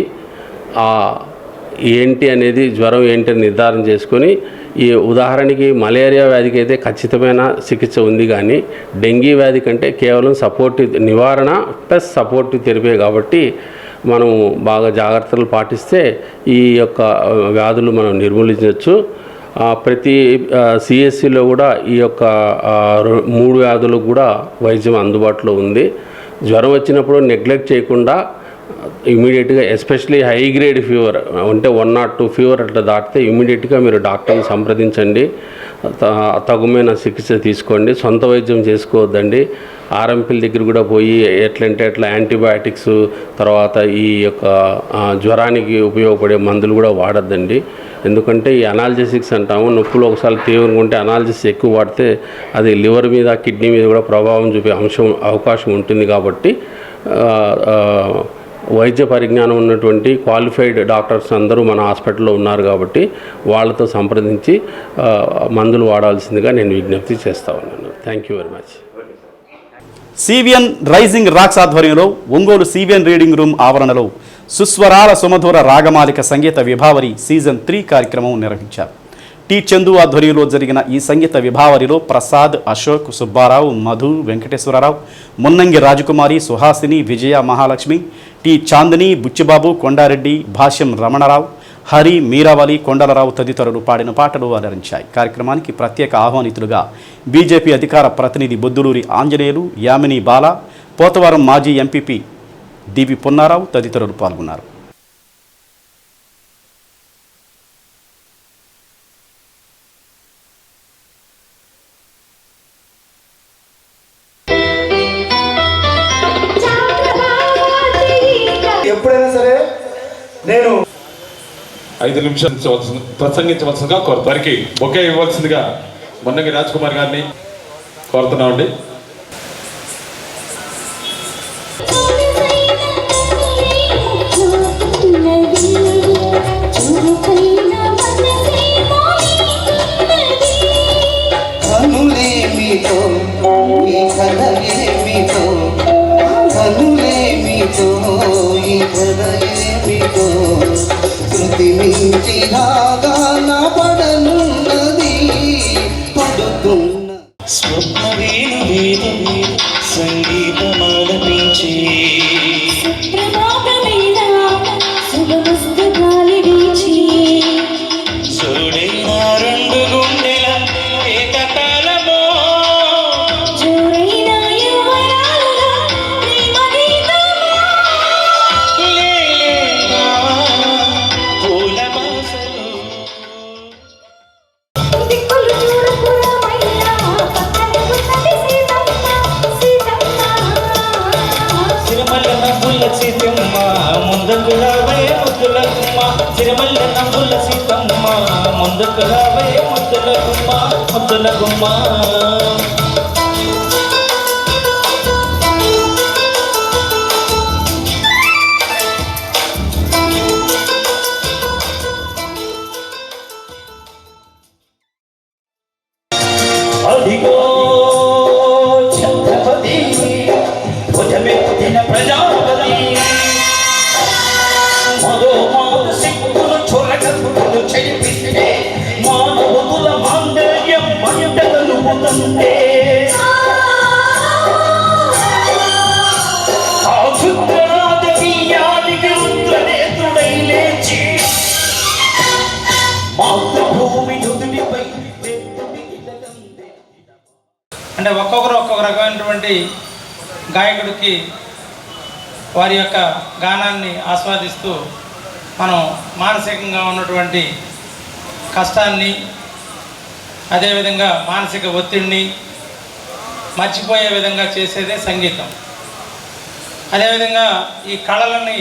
ఏంటి అనేది జ్వరం ఏంటి అని నిర్ధారణ చేసుకొని ఈ ఉదాహరణకి మలేరియా వ్యాధికి అయితే ఖచ్చితమైన చికిత్స ఉంది, కానీ డెంగీ వ్యాధి కంటే కేవలం సపోర్టివ్ నివారణ ప్లస్ సపోర్టివ్ థెరపీ కాబట్టి మనం బాగా జాగ్రత్తలు పాటిస్తే ఈ యొక్క వ్యాధులు మనం నిర్మూలించవచ్చు. ప్రతి సిఎస్సిలో కూడా ఈ యొక్క 3 వ్యాధులకు కూడా వైద్యం అందుబాటులో ఉంది. జ్వరం వచ్చినప్పుడు నెగ్లెక్ట్ చేయకుండా ఇమీడియట్గా ఎస్పెషలీ హై గ్రేడ్ ఫీవర్ అంటే 102 ఫీవర్ అట్లా దాటితే ఇమీడియట్గా మీరు డాక్టర్ని సంప్రదించండి, తగుమైన చికిత్స తీసుకోండి, సొంత వైద్యం చేసుకోవద్దండి. ఆర్ఎంపీల దగ్గర కూడా పోయి ఎట్లంటే అట్లా యాంటీబయాటిక్స్ తర్వాత ఈ యొక్క జ్వరానికి ఉపయోగపడే మందులు కూడా వాడద్దండి. ఎందుకంటే ఈ అనాల్జెసిక్స్ అంటాము, నొప్పులు ఒకసారి తీవ్రంగా ఉంటే అనాల్జెసిక్స్ ఎక్కువ వాడితే అది లివర్ మీద కిడ్నీ మీద కూడా ప్రభావం చూపే అవకాశం ఉంటుంది. కాబట్టి వైద్య పరిజ్ఞానం ఉన్నటువంటి క్వాలిఫైడ్ డాక్టర్స్ అందరూ మన హాస్పిటల్లో ఉన్నారు కాబట్టి వాళ్ళతో సంప్రదించి మందులు వాడాల్సిందిగా నేను విజ్ఞప్తి చేస్తా ఉన్నాను. Thank you very much. CVN rising rocks ఆధ్వర్యంలో ఒంగోలు సివిఎన్ రీడింగ్ రూమ్ ఆవరణలో సుస్వరాల సుమధుర రాగమాలిక సంగీత విభావరి సీజన్ 3 కార్యక్రమం నిర్వహించారు. టి చందు ఆధ్వర్యంలో జరిగిన ఈ సంగీత విభావరిలో ప్రసాద్, అశోక్, సుబ్బారావు, మధు, వెంకటేశ్వరరావు, మున్నంగి రాజకుమారి, సుహాసిని, విజయ, మహాలక్ష్మి, టి చాందిని, బుచ్చిబాబు, కొండారెడ్డి, భాష్యం రమణరావు, హరి, మీరావళి, కొండలరావు తదితరులు పాడిన పాటలు అలరించాయి. కార్యక్రమానికి ప్రత్యేక ఆహ్వానితులుగా బీజేపీ అధికార ప్రతినిధి బొద్దులూరి ఆంజనేయులు, యామిని బాల, పోతవరం మాజీ ఎంపీపీ డివి పున్నారావు తదితరులు పాల్గొన్నారు. ఎప్పుడైనా సరే నేను 5 నిమిషాలు ప్రసంగించవలసిందిగా వారికి బొకే ఇవ్వాల్సిందిగా మున్నంగి రాజకుమార్ గారిని కోరుతున్నామండి. అంటే ఒక్కొక్క రకమైనటువంటి గాయకుడికి వారి యొక్క గానాన్ని ఆస్వాదిస్తూ మనం మానసికంగా ఉన్నటువంటి కష్టాన్ని, అదేవిధంగా మానసిక ఒత్తిడిని, మర్చిపోయే విధంగా చేసేదే సంగీతం. అదేవిధంగా ఈ కళలని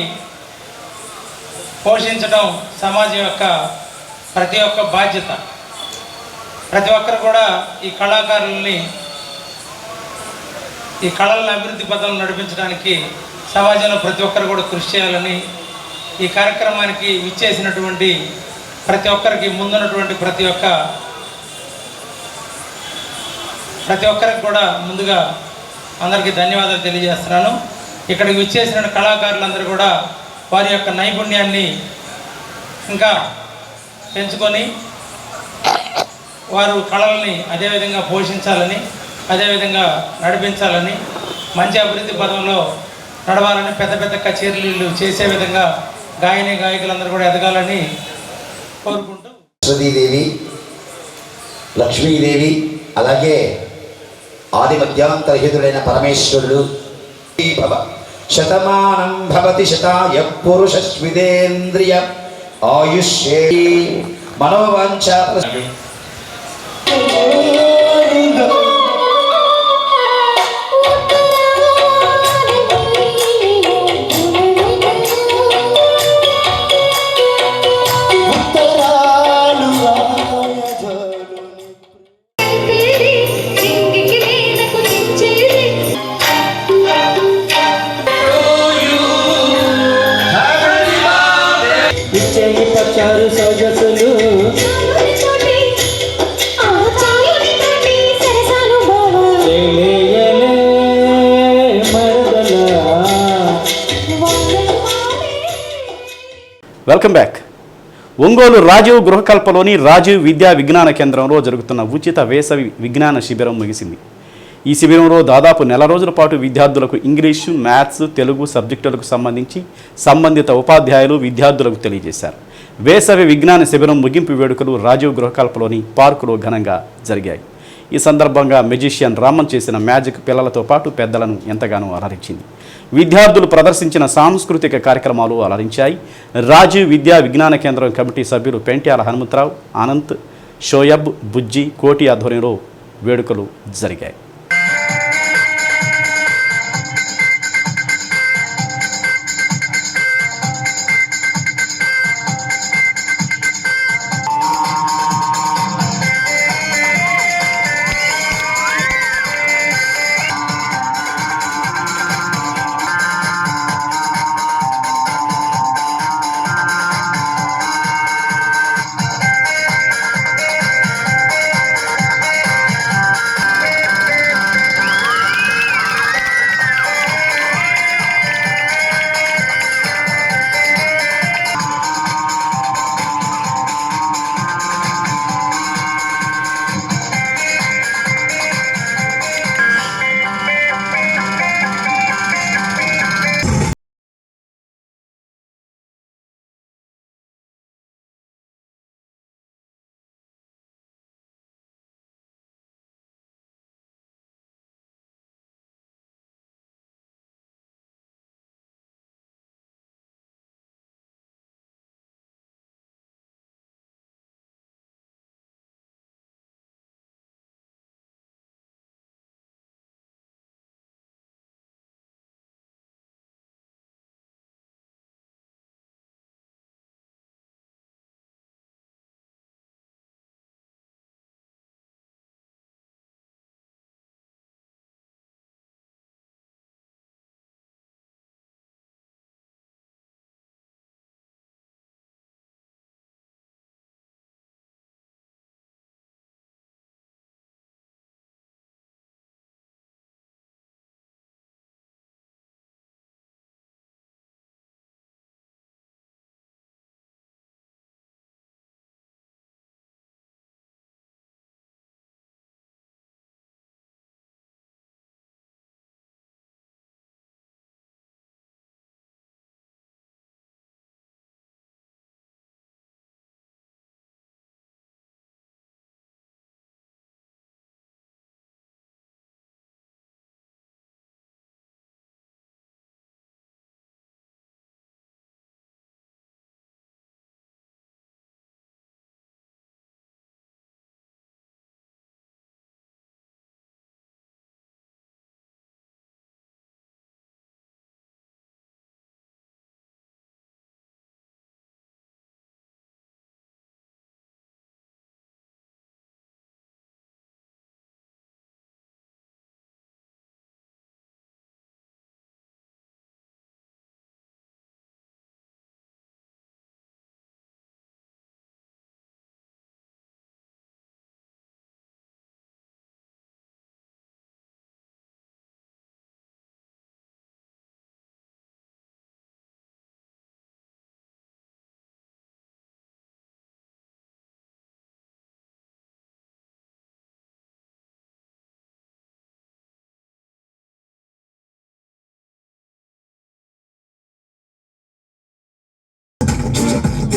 పోషించడం సమాజం యొక్క ప్రతి ఒక్క బాధ్యత. ప్రతి ఒక్కరు కూడా ఈ కళాకారులని ఈ కళలను అభివృద్ధి పథంలో నడిపించడానికి సమాజంలో ప్రతి ఒక్కరు కూడా కృషి చేయాలని ఈ కార్యక్రమానికి విచ్చేసినటువంటి ప్రతి ఒక్కరికి ముందున్నటువంటి ప్రతి ఒక్కరికి కూడా ముందుగా అందరికీ ధన్యవాదాలు తెలియజేస్తున్నాను. ఇక్కడికి విచ్చేసిన కళాకారులందరూ కూడా వారి యొక్క నైపుణ్యాన్ని ఇంకా పెంచుకొని వారు కళల్ని అదేవిధంగా పోషించాలని, అదేవిధంగా నడిపించాలని, మంచి అభివృద్ధి పదంలో నడవాలని, పెద్ద పెద్ద కచేరీలు చేసే విధంగా గాయకులందరూ కూడా ఎదగాలని కోరుకుంటూ సరస్వతీదేవి, లక్ష్మీదేవి, అలాగే ఆది మధ్యాంతరహితుడైన పరమేశ్వరుడు శతమానం భవతి శతాయ పురుషస్విదేంద్రియ ఆయుష్యే మనోవాంఛ వెల్కమ్ బ్యాక్. ఒంగోలు రాజీవ్ గృహకల్పలోని రాజీవ్ విద్యా విజ్ఞాన కేంద్రంలో జరుగుతున్న ఉచిత వేసవి విజ్ఞాన శిబిరం ముగిసింది. ఈ శిబిరంలో దాదాపు నెల రోజుల పాటు విద్యార్థులకు ఇంగ్లీషు, మ్యాథ్స్, తెలుగు సబ్జెక్టులకు సంబంధించి సంబంధిత ఉపాధ్యాయులు విద్యార్థులకు తెలియజేశారు. వేసవి విజ్ఞాన శిబిరం ముగింపు వేడుకలు రాజీవ్ గృహకల్పలోని పార్కులో ఘనంగా జరిగాయి. ఈ సందర్భంగా మెజిషియన్ రామన్ చేసిన మ్యాజిక్ పిల్లలతో పాటు పెద్దలను ఎంతగానో అలరించింది. విద్యార్థులు ప్రదర్శించిన సాంస్కృతిక కార్యక్రమాలు అలరించాయి. రాజీవ్ విద్యా విజ్ఞాన కేంద్రం కమిటీ సభ్యులు పెంట్యాల హనుమంతరావు, అనంత్, షోయబ్, బుజ్జి, కోటి ఆధ్వర్యంలో వేడుకలు జరిగాయి.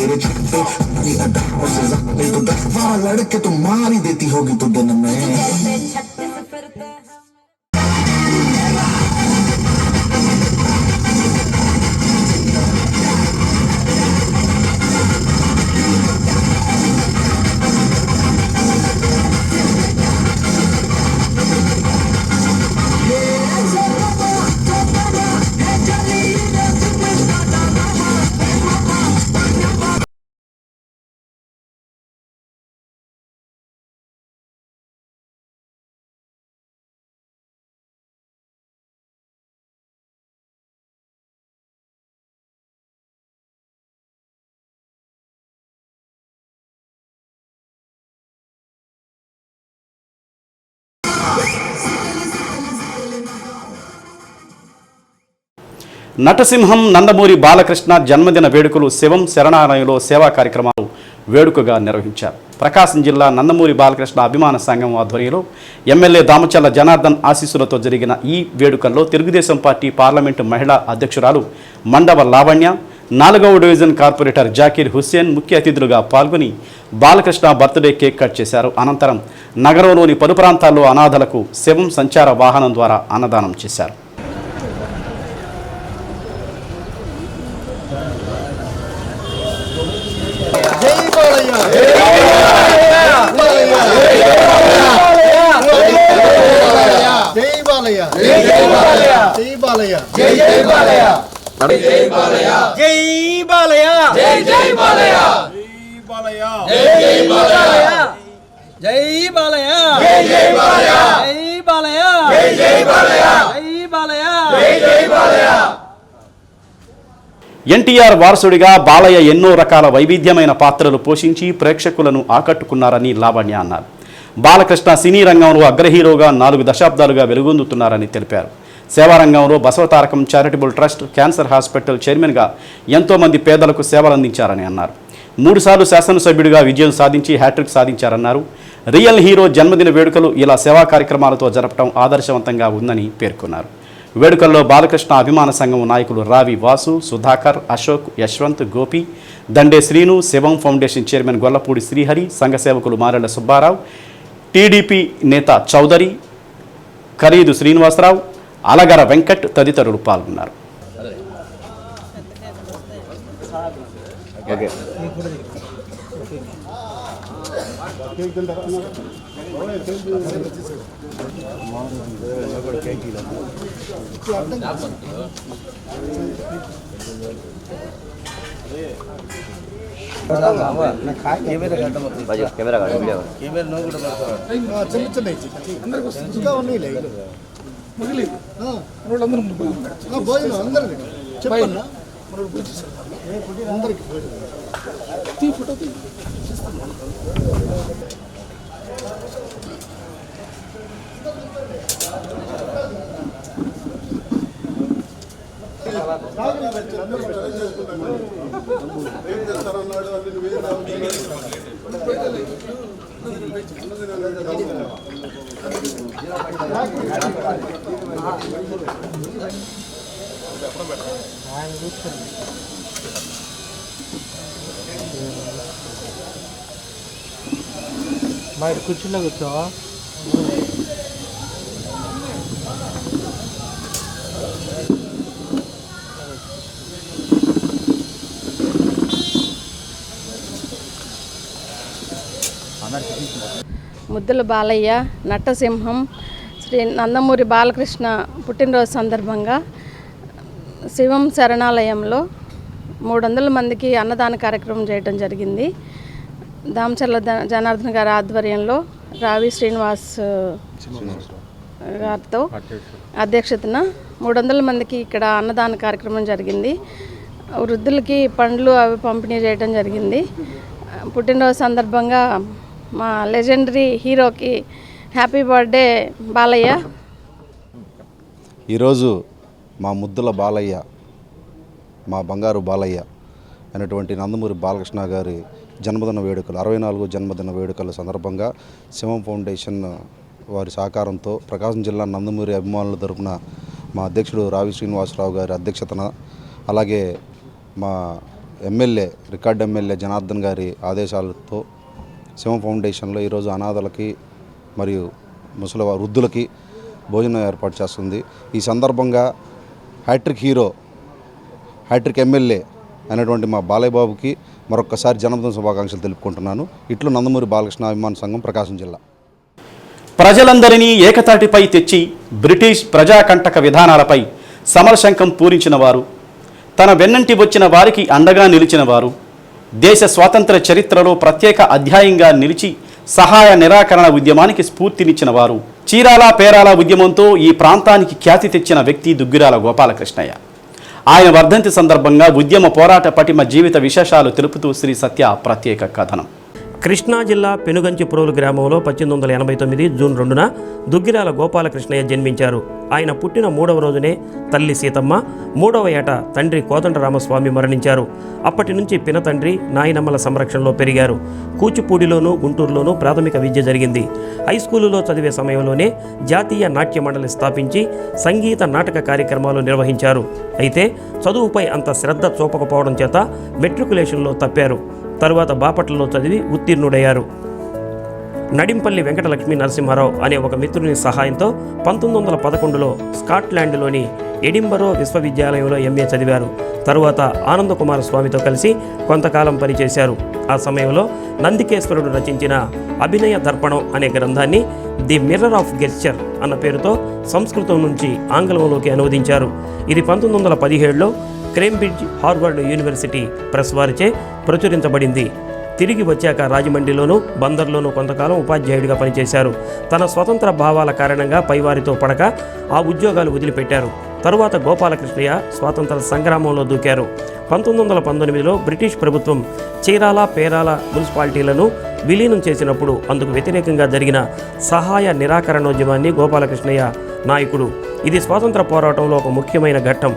तेरे छट्टे मेरी अदाओं से ज़्यादा तो 10-12 लड़के तो मार ही देती होगी तो दिन में నటసింహం నందమూరి బాలకృష్ణ జన్మదిన వేడుకలు శివం శరణాలయంలో సేవా కార్యక్రమాలు వేడుకగా నిర్వహించారు. ప్రకాశం జిల్లా నందమూరి బాలకృష్ణ అభిమాన సంఘం ఆధ్వర్యంలో ఎమ్మెల్యే దామచల్ల జనార్దన్ ఆశీస్సులతో జరిగిన ఈ వేడుకల్లో తెలుగుదేశం పార్టీ పార్లమెంటు మహిళా అధ్యక్షురాలు మండవ లావణ్య, 4వ డివిజన్ కార్పొరేటర్ జాకీర్ హుస్సేన్ ముఖ్య అతిథులుగా పాల్గొని బాలకృష్ణ బర్త్డే కేక్ కట్ చేశారు. అనంతరం నగరంలోని పలు ప్రాంతాల్లో అనాథలకు శివం సంచార వాహనం ద్వారా అన్నదానం చేశారు. ఎన్టీఆర్ వారసుడిగా బాలయ్య ఎన్నో రకాల వైవిధ్యమైన పాత్రలు పోషించి ప్రేక్షకులను ఆకట్టుకున్నారని లావణ్య అన్నారు. బాలకృష్ణ సినీ రంగంలో అగ్రహీరోగా 4 దశాబ్దాలుగా వెలుగొందుతున్నారని తెలిపారు. సేవారంగంలో Basavatarakam charitable trust, cancer hospital చైర్మన్గా ఎంతోమంది పేదలకు సేవలందించారని అన్నారు. 3 సార్లు శాసనసభ్యుడిగా విజయం సాధించి హ్యాట్రిక్ సాధించారన్నారు. రియల్ హీరో జన్మదిన వేడుకలు ఇలా సేవా కార్యక్రమాలతో జరపడం ఆదర్శవంతంగా ఉందని పేర్కొన్నారు. వేడుకల్లో బాలకృష్ణ అభిమాన సంఘం నాయకులు రావి వాసు, సుధాకర్, అశోక్, యశ్వంత్, గోపి, దండే శ్రీను, శివం ఫౌండేషన్ చైర్మన్ గొల్లపూడి శ్రీహరి, సంఘ సేవకులు మారెళ్ల సుబ్బారావు, టీడీపీ నేత చౌదరి, ఖరీదు శ్రీనివాసరావు, అలగర వెంకట్ తదితరులు పాల్గొన్నారు. బయట కూర్చున్నా కూర్చోవా? ముద్దుల బాలయ్య, నటసింహం, శ్రీ నందమూరి బాలకృష్ణ పుట్టినరోజు సందర్భంగా శివం శరణాలయంలో 300 మందికి అన్నదాన కార్యక్రమం చేయడం జరిగింది. దామచర్ల జనార్దన్ గారి ఆధ్వర్యంలో రావి శ్రీనివాస్ గారితో అధ్యక్షతన 300 మందికి ఇక్కడ అన్నదాన కార్యక్రమం జరిగింది. వృద్ధులకి పండ్లు అవి పంపిణీ చేయడం జరిగింది. పుట్టినరోజు సందర్భంగా మా లెజెండరీ హీరోకి హ్యాపీ బర్త్డే బాలయ్య. ఈరోజు మా ముద్దుల బాలయ్య, మా బంగారు బాలయ్య అయినటువంటి నందమూరి బాలకృష్ణ గారి జన్మదిన వేడుకలు 64వ జన్మదిన వేడుకల సందర్భంగా శివం ఫౌండేషన్ వారి సహకారంతో ప్రకాశం జిల్లా నందమూరి అభిమానుల తరపున మా అధ్యక్షుడు రావి శ్రీనివాసరావు గారి అధ్యక్షతన, అలాగే మా ఎమ్మెల్యే రికార్డ్ ఎమ్మెల్యే జనార్దన్ గారి ఆదేశాలతో శివం ఫౌండేషన్లో ఈరోజు అనాథలకి మరియు ముసలి వృద్ధులకి భోజనం ఏర్పాటు చేస్తుంది. ఈ సందర్భంగా హ్యాట్రిక్ హీరో హ్యాట్రిక్ ఎమ్మెల్యే అయినటువంటి మా బాలయ్య బాబుకి మరొక్కసారి జన్మదిన శుభాకాంక్షలు తెలుపుకుంటున్నాను. ఇట్లు నందమూరి బాలకృష్ణ అభిమాన సంఘం, ప్రకాశం జిల్లా. ప్రజలందరినీ ఏకతాటిపై తెచ్చి బ్రిటిష్ ప్రజాకంటక విధానాలపై సమరశంఖం పూరించిన వారు, తన వెన్నంటి వచ్చిన వారికి అండగా నిలిచిన వారు, దేశ స్వాతంత్ర చరిత్రలో ప్రత్యేక అధ్యాయంగా నిలిచి సహాయ నిరాకరణ ఉద్యమానికి స్ఫూర్తినిచ్చిన వారు, చీరాల పేరాల ఉద్యమంతో ఈ ప్రాంతానికి ఖ్యాతి తెచ్చిన వ్యక్తి దుగ్గిరాల గోపాలకృష్ణయ్య. ఆయన వర్ధంతి సందర్భంగా ఉద్యమ పోరాట పటిమ జీవిత విశేషాలు తెలుపుతూ శ్రీ సత్య ప్రత్యేక కథనం. కృష్ణా జిల్లా పెనుగంచిప్రోలు గ్రామంలో 1889 జూన్ 2న దుగ్గిరాల గోపాలకృష్ణయ్య జన్మించారు. ఆయన పుట్టిన 3వ రోజునే తల్లి సీతమ్మ, 3వ ఏట తండ్రి కోదండరామస్వామి మరణించారు. అప్పటి నుంచి పినతండ్రి నాయనమ్మల సంరక్షణలో పెరిగారు. కూచిపూడిలోనూ గుంటూరులోనూ ప్రాథమిక విద్య జరిగింది. హైస్కూలులో చదివే సమయంలోనే జాతీయ నాట్య మండలి స్థాపించి సంగీత నాటక కార్యక్రమాలు నిర్వహించారు. అయితే చదువుపై అంత శ్రద్ధ చూపకపోవడం చేత మెట్రికులేషన్లో తప్పారు. తరువాత బాపట్లలో చదివి ఉత్తీర్ణుడయ్యారు. నడింపల్లి వెంకటలక్ష్మి నరసింహారావు అనే ఒక మిత్రుని సహాయంతో 1911లో స్కాట్లాండ్లోని ఎడింబరో విశ్వవిద్యాలయంలో ఎంఏ చదివారు. తరువాత ఆనందకుమార స్వామితో కలిసి కొంతకాలం పనిచేశారు. ఆ సమయంలో నందికేశ్వరుడు రచించిన అభినయ దర్పణం అనే గ్రంథాన్ని ది మిర్రర్ ఆఫ్ గెస్చర్ అన్న పేరుతో సంస్కృతం నుంచి ఆంగ్లంలోకి అనువదించారు. ఇది 1917లో కేంబ్రిడ్జ్ హార్వర్డ్ యూనివర్సిటీ ప్రెస్ వారిచే ప్రచురించబడింది. తిరిగి వచ్చాక రాజమండ్రిలోనూ బందర్లోనూ కొంతకాలం ఉపాధ్యాయుడిగా పనిచేశారు. తన స్వతంత్ర భావాల కారణంగా పైవారితో పడక ఆ ఉద్యోగాలు వదిలిపెట్టారు. తరువాత గోపాలకృష్ణయ్య స్వాతంత్ర సంగ్రామంలో దూకారు. 1919లో బ్రిటిష్ ప్రభుత్వం చీరాల పేరాల మున్సిపాలిటీలను విలీనం చేసినప్పుడు అందుకు వ్యతిరేకంగా జరిగిన సహాయ నిరాకరణోద్యమాన్ని గోపాలకృష్ణయ్య నాయకుడు. ఇది స్వాతంత్ర పోరాటంలో ఒక ముఖ్యమైన ఘట్టం.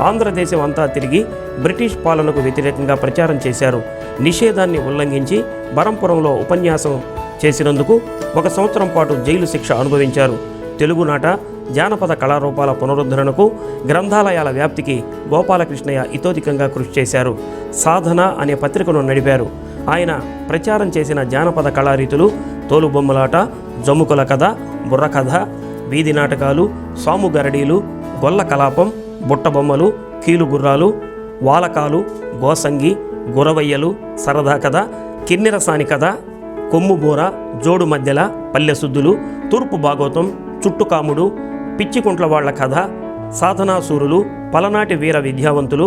ఆంధ్రదేశం అంతా తిరిగి బ్రిటిష్ పాలనకు వ్యతిరేకంగా ప్రచారం చేశారు. నిషేధాన్ని ఉల్లంఘించి బరంపురంలో ఉపన్యాసం చేసినందుకు 1 సంవత్సరం పాటు జైలు శిక్ష అనుభవించారు. తెలుగునాట జానపద కళారూపాల పునరుద్ధరణకు, గ్రంథాలయాల వ్యాప్తికి గోపాలకృష్ణయ్య ఇతోధికంగా కృషి చేశారు. సాధన అనే పత్రికను నడిపారు. ఆయన ప్రచారం చేసిన జానపద కళారీతులు తోలుబొమ్మలాట, జమ్ముకుల కథ, బుర్రకథ, వీధి నాటకాలు, సాముగరడీలు, గొల్ల కలాపం, బుట్టబొమ్మలు, కీలుగుర్రాలు, వాలకాలు, గోసంగి, గురవయ్యలు, సరదా కథ, కిన్నెరసాని కథ, కొమ్ముబూర, జోడు మధ్యల, పల్లెసుద్దులు, తూర్పు భాగవతం, చుట్టుకాముడు, పిచ్చికుంట్ల వాళ్ల కథ, సాధనాసూరులు, పలనాటి వీర విద్యావంతులు.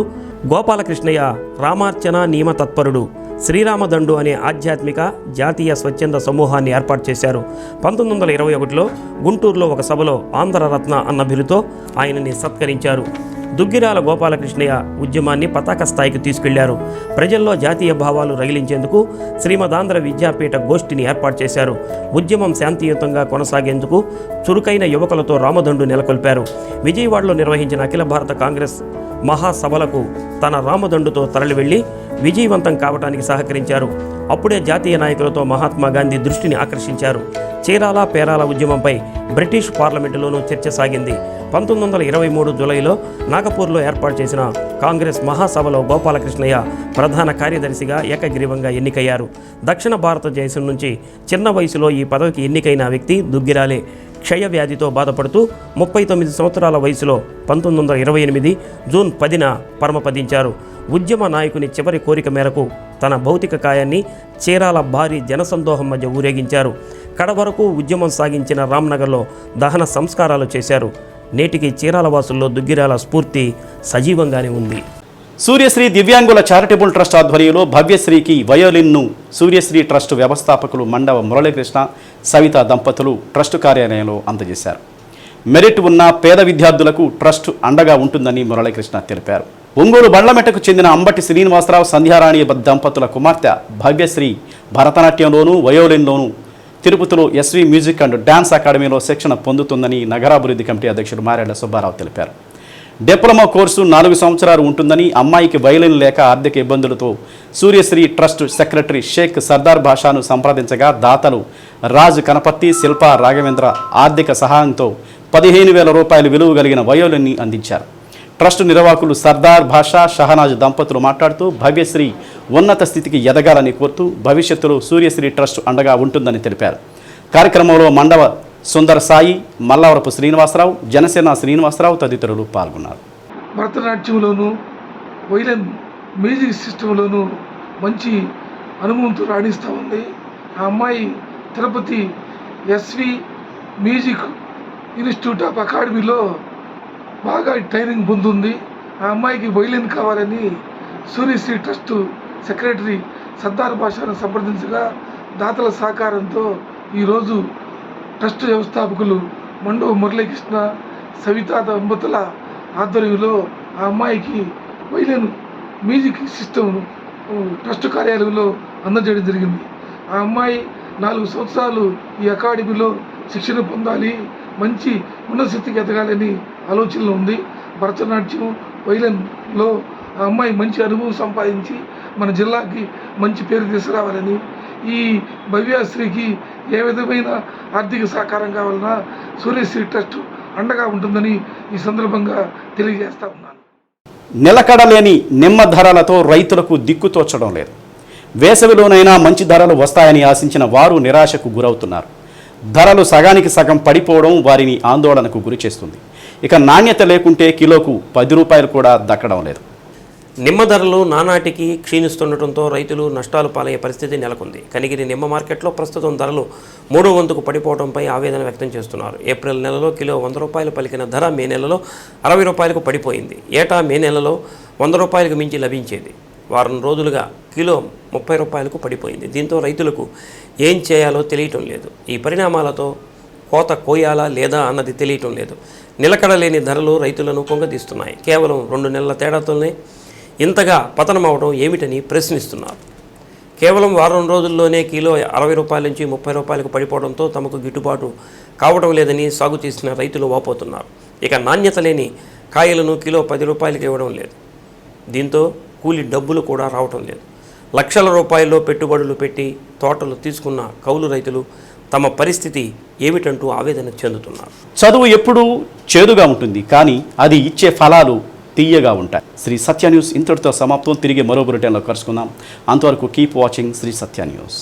గోపాలకృష్ణయ్య రామార్చన నియమ తత్పరుడు. శ్రీరామదండు అనే ఆధ్యాత్మిక జాతీయ స్వచ్ఛంద సమూహాన్ని ఏర్పాటు చేశారు. 1921లో గుంటూరులో ఒక సభలో ఆంధ్రరత్న అన్న బిరుతో ఆయనని సత్కరించారు. దుగ్గిరాల గోపాలకృష్ణయ్య ఉద్యమాన్ని పతాక స్థాయికి తీసుకెళ్లారు. ప్రజల్లో జాతీయ భావాలు రగిలించేందుకు శ్రీమదాంధ్ర విద్యాపీఠ గోష్ఠిని ఏర్పాటు చేశారు. ఉద్యమం శాంతియుతంగా కొనసాగేందుకు చురుకైన యువకులతో రామదండు నెలకొల్పారు. విజయవాడలో నిర్వహించిన అఖిల భారత కాంగ్రెస్ మహాసభలకు తన రామదండుతో తరలివెళ్లి విజయవంతం కావడానికి సహకరించారు. అప్పుడే జాతీయ నాయకులతో మహాత్మా గాంధీ దృష్టిని ఆకర్షించారు. చీరాల పేరాల ఉద్యమంపై బ్రిటిష్ పార్లమెంటులోనూ చర్చ సాగింది. 1923 జూలైలో నాగపూర్లో ఏర్పాటు చేసిన కాంగ్రెస్ మహాసభలో గోపాలకృష్ణయ్య ప్రధాన కార్యదర్శిగా ఏకగ్రీవంగా ఎన్నికయ్యారు. దక్షిణ భారతదేశం నుంచి చిన్న వయసులో ఈ పదవికి ఎన్నికైన వ్యక్తి దుగ్గిరాలే. క్షయవ్యాధితో బాధపడుతూ 39 సంవత్సరాల వయసులో 1928 జూన్ 10న పరమపదించారు. ఉద్యమ నాయకుని చివరి కోరిక మేరకు తన భౌతిక కాయాన్ని చీరాల భారీ జనసందోహం మధ్య ఊరేగించారు. కడవరకు ఉద్యమం సాగించిన రామ్నగర్లో దహన సంస్కారాలు చేశారు. నేటికి చీరాల వాసుల్లో దుగ్గిరాల స్ఫూర్తి సజీవంగానే ఉంది. సూర్యశ్రీ దివ్యాంగుల చారిటబుల్ ట్రస్ట్ ఆధ్వర్యంలో భవ్యశ్రీకి వయోలిన్ను సూర్యశ్రీ ట్రస్ట్ వ్యవస్థాపకులు మండవ మురళీకృష్ణ, సవిత దంపతులు ట్రస్ట్ కార్యాలయంలో అందజేశారు. మెరిట్ ఉన్న పేద విద్యార్థులకు ట్రస్ట్ అండగా ఉంటుందని మురళీకృష్ణ తెలిపారు. ఒంగోలు బండ్లమెట్టకు చెందిన అంబటి శ్రీనివాసరావు, సంధ్యారాణి దంపతుల కుమార్తె భవ్యశ్రీ భరతనాట్యంలోనూ వయోలిన్లోనూ తిరుపతిలో ఎస్వి మ్యూజిక్ అండ్ డ్యాన్స్ అకాడమీలో శిక్షణ పొందుతుందని నగరాభివృద్ధి కమిటీ అధ్యక్షుడు మారేళ్ల సుబ్బారావు తెలిపారు. డిప్లొమా కోర్సు 4 సంవత్సరాలు ఉంటుందని, అమ్మాయికి వయలిన్ లేక ఆర్థిక ఇబ్బందులతో సూర్యశ్రీ ట్రస్ట్ సెక్రటరీ షేక్ సర్దార్ భాషాను సంప్రదించగా దాతలు రాజ్ కనపర్తి, శిల్ప రాఘవేంద్ర ఆర్థిక సహాయంతో 15,000 రూపాయలు విలువ కలిగిన వయోలిన్ని అందించారు. ట్రస్ట్ నిర్వాహకులు సర్దార్ భాషా షహనాజ్ దంపతులు మాట్లాడుతూ భవ్యశ్రీ ఉన్నత స్థితికి ఎదగాలని కోరుతూ భవిష్యత్తులో సూర్యశ్రీ ట్రస్ట్ అండగా ఉంటుందని తెలిపారు. కార్యక్రమంలో మండవ సుందర సాయి, మల్లవరపు శ్రీనివాసరావు, జనసేన శ్రీనివాసరావు తదితరులు పాల్గొన్నారు. భరతనాట్యంలోనూ వైలన్ మ్యూజిక్ సిస్టంలోనూ మంచి అనుభవంతో రాణిస్తూ ఉంది. ఆ అమ్మాయి Tirupati SV music institute of అకాడమీలో బాగా ట్రైనింగ్ పొందుంది. ఆ అమ్మాయికి వైలిన్ కావాలని సూర్యశ్రీ ట్రస్ట్ సెక్రటరీ సర్దార్ భాషను సంప్రదించగా దాతల సహకారంతో ఈరోజు ట్రస్ట్ వ్యవస్థాపకులు మండవ మురళీకృష్ణ, సవితా దంపతుల ఆధ్వర్యంలో ఆ అమ్మాయికి వైలిన్ మ్యూజిక్ సిస్టమ్ ట్రస్ట్ కార్యాలయంలో అందజేయడం జరిగింది. ఆ అమ్మాయి 4 సంవత్సరాలు ఈ అకాడమీలో శిక్షణ పొందాలి, మంచి ఉన్నత స్థితికి ఎదగాలని ఆలోచనలో ఉంది. భరతనాట్యం వైలన్లో ఆ అమ్మాయి మంచి అనుభవం సంపాదించి మన జిల్లాకి మంచి పేరు తీసుకురావాలని, ఈ భవ్యశ్రీకి ఏ విధమైన ఆర్థిక సహకారం కావాలన్నా సూర్యశ్రీ ట్రస్ట్ అండగా ఉంటుందని ఈ సందర్భంగా తెలియజేస్తా ఉన్నాను. నిలకడలేని నిమ్మ ధరలతో రైతులకు దిక్కుతోచడం లేదు. వేసవిలోనైనా మంచి ధరలు వస్తాయని ఆశించిన వారు నిరాశకు గురవుతున్నారు. ధరలు సగానికి సగం పడిపోవడం వారిని ఆందోళనకు గురిచేస్తుంది. ఇక నాణ్యత లేకుంటే కిలోకు 10 రూపాయలు కూడా దక్కడం లేదు. నిమ్మ ధరలు నానాటికి క్షీణిస్తుండటంతో రైతులు నష్టాలు పాలయ్యే పరిస్థితి నెలకొంది. కనిగిరి నిమ్మ మార్కెట్లో ప్రస్తుతం ధరలు 3వ వంతుకు పడిపోవడంపై ఆవేదన వ్యక్తం చేస్తున్నారు. ఏప్రిల్ నెలలో కిలో 100 రూపాయలు పలికిన ధర మే నెలలో 60 రూపాయలకు పడిపోయింది. ఏటా మే నెలలో 100 రూపాయలకు మించి లభించేది. వారం రోజులుగా కిలో 30 రూపాయలకు పడిపోయింది. దీంతో రైతులకు ఏం చేయాలో తెలియటం లేదు. ఈ పరిణామాలతో కోత కోయాలా లేదా అన్నది తెలియటం లేదు. నిలకడలేని ధరలు రైతులను కుంగదీస్తున్నాయి. కేవలం 2 నెలల తేడాతోనే ఇంతగా పతనమవడం ఏమిటని ప్రశ్నిస్తున్నారు. కేవలం వారం రోజుల్లోనే కిలో 60 రూపాయల నుంచి 30 రూపాయలకు పడిపోవడంతో తమకు గిట్టుబాటు కావడం లేదని సాగు చేసిన రైతులు వాపోతున్నారు. ఇక నాణ్యత లేని కాయలను కిలో 10 రూపాయలకి ఇవ్వడం లేదు. దీంతో కూలి డబ్బులు కూడా రావటం లేదు. లక్షల రూపాయల్లో పెట్టుబడులు పెట్టి తోటలు తీసుకున్న కౌలు రైతులు తమ పరిస్థితి ఏమిటంటూ ఆవేదన చెందుతున్నారు. చదువు ఎప్పుడూ చేదుగా ఉంటుంది, కానీ అది ఇచ్చే ఫలాలు తీయగా ఉంటాయి. శ్రీ సత్య న్యూస్ ఇంతటితో సమాప్తం. తిరిగి మరో బులెటిన్లో కలుసుకుందాం. అంతవరకు కీప్ వాచింగ్ శ్రీ సత్య న్యూస్.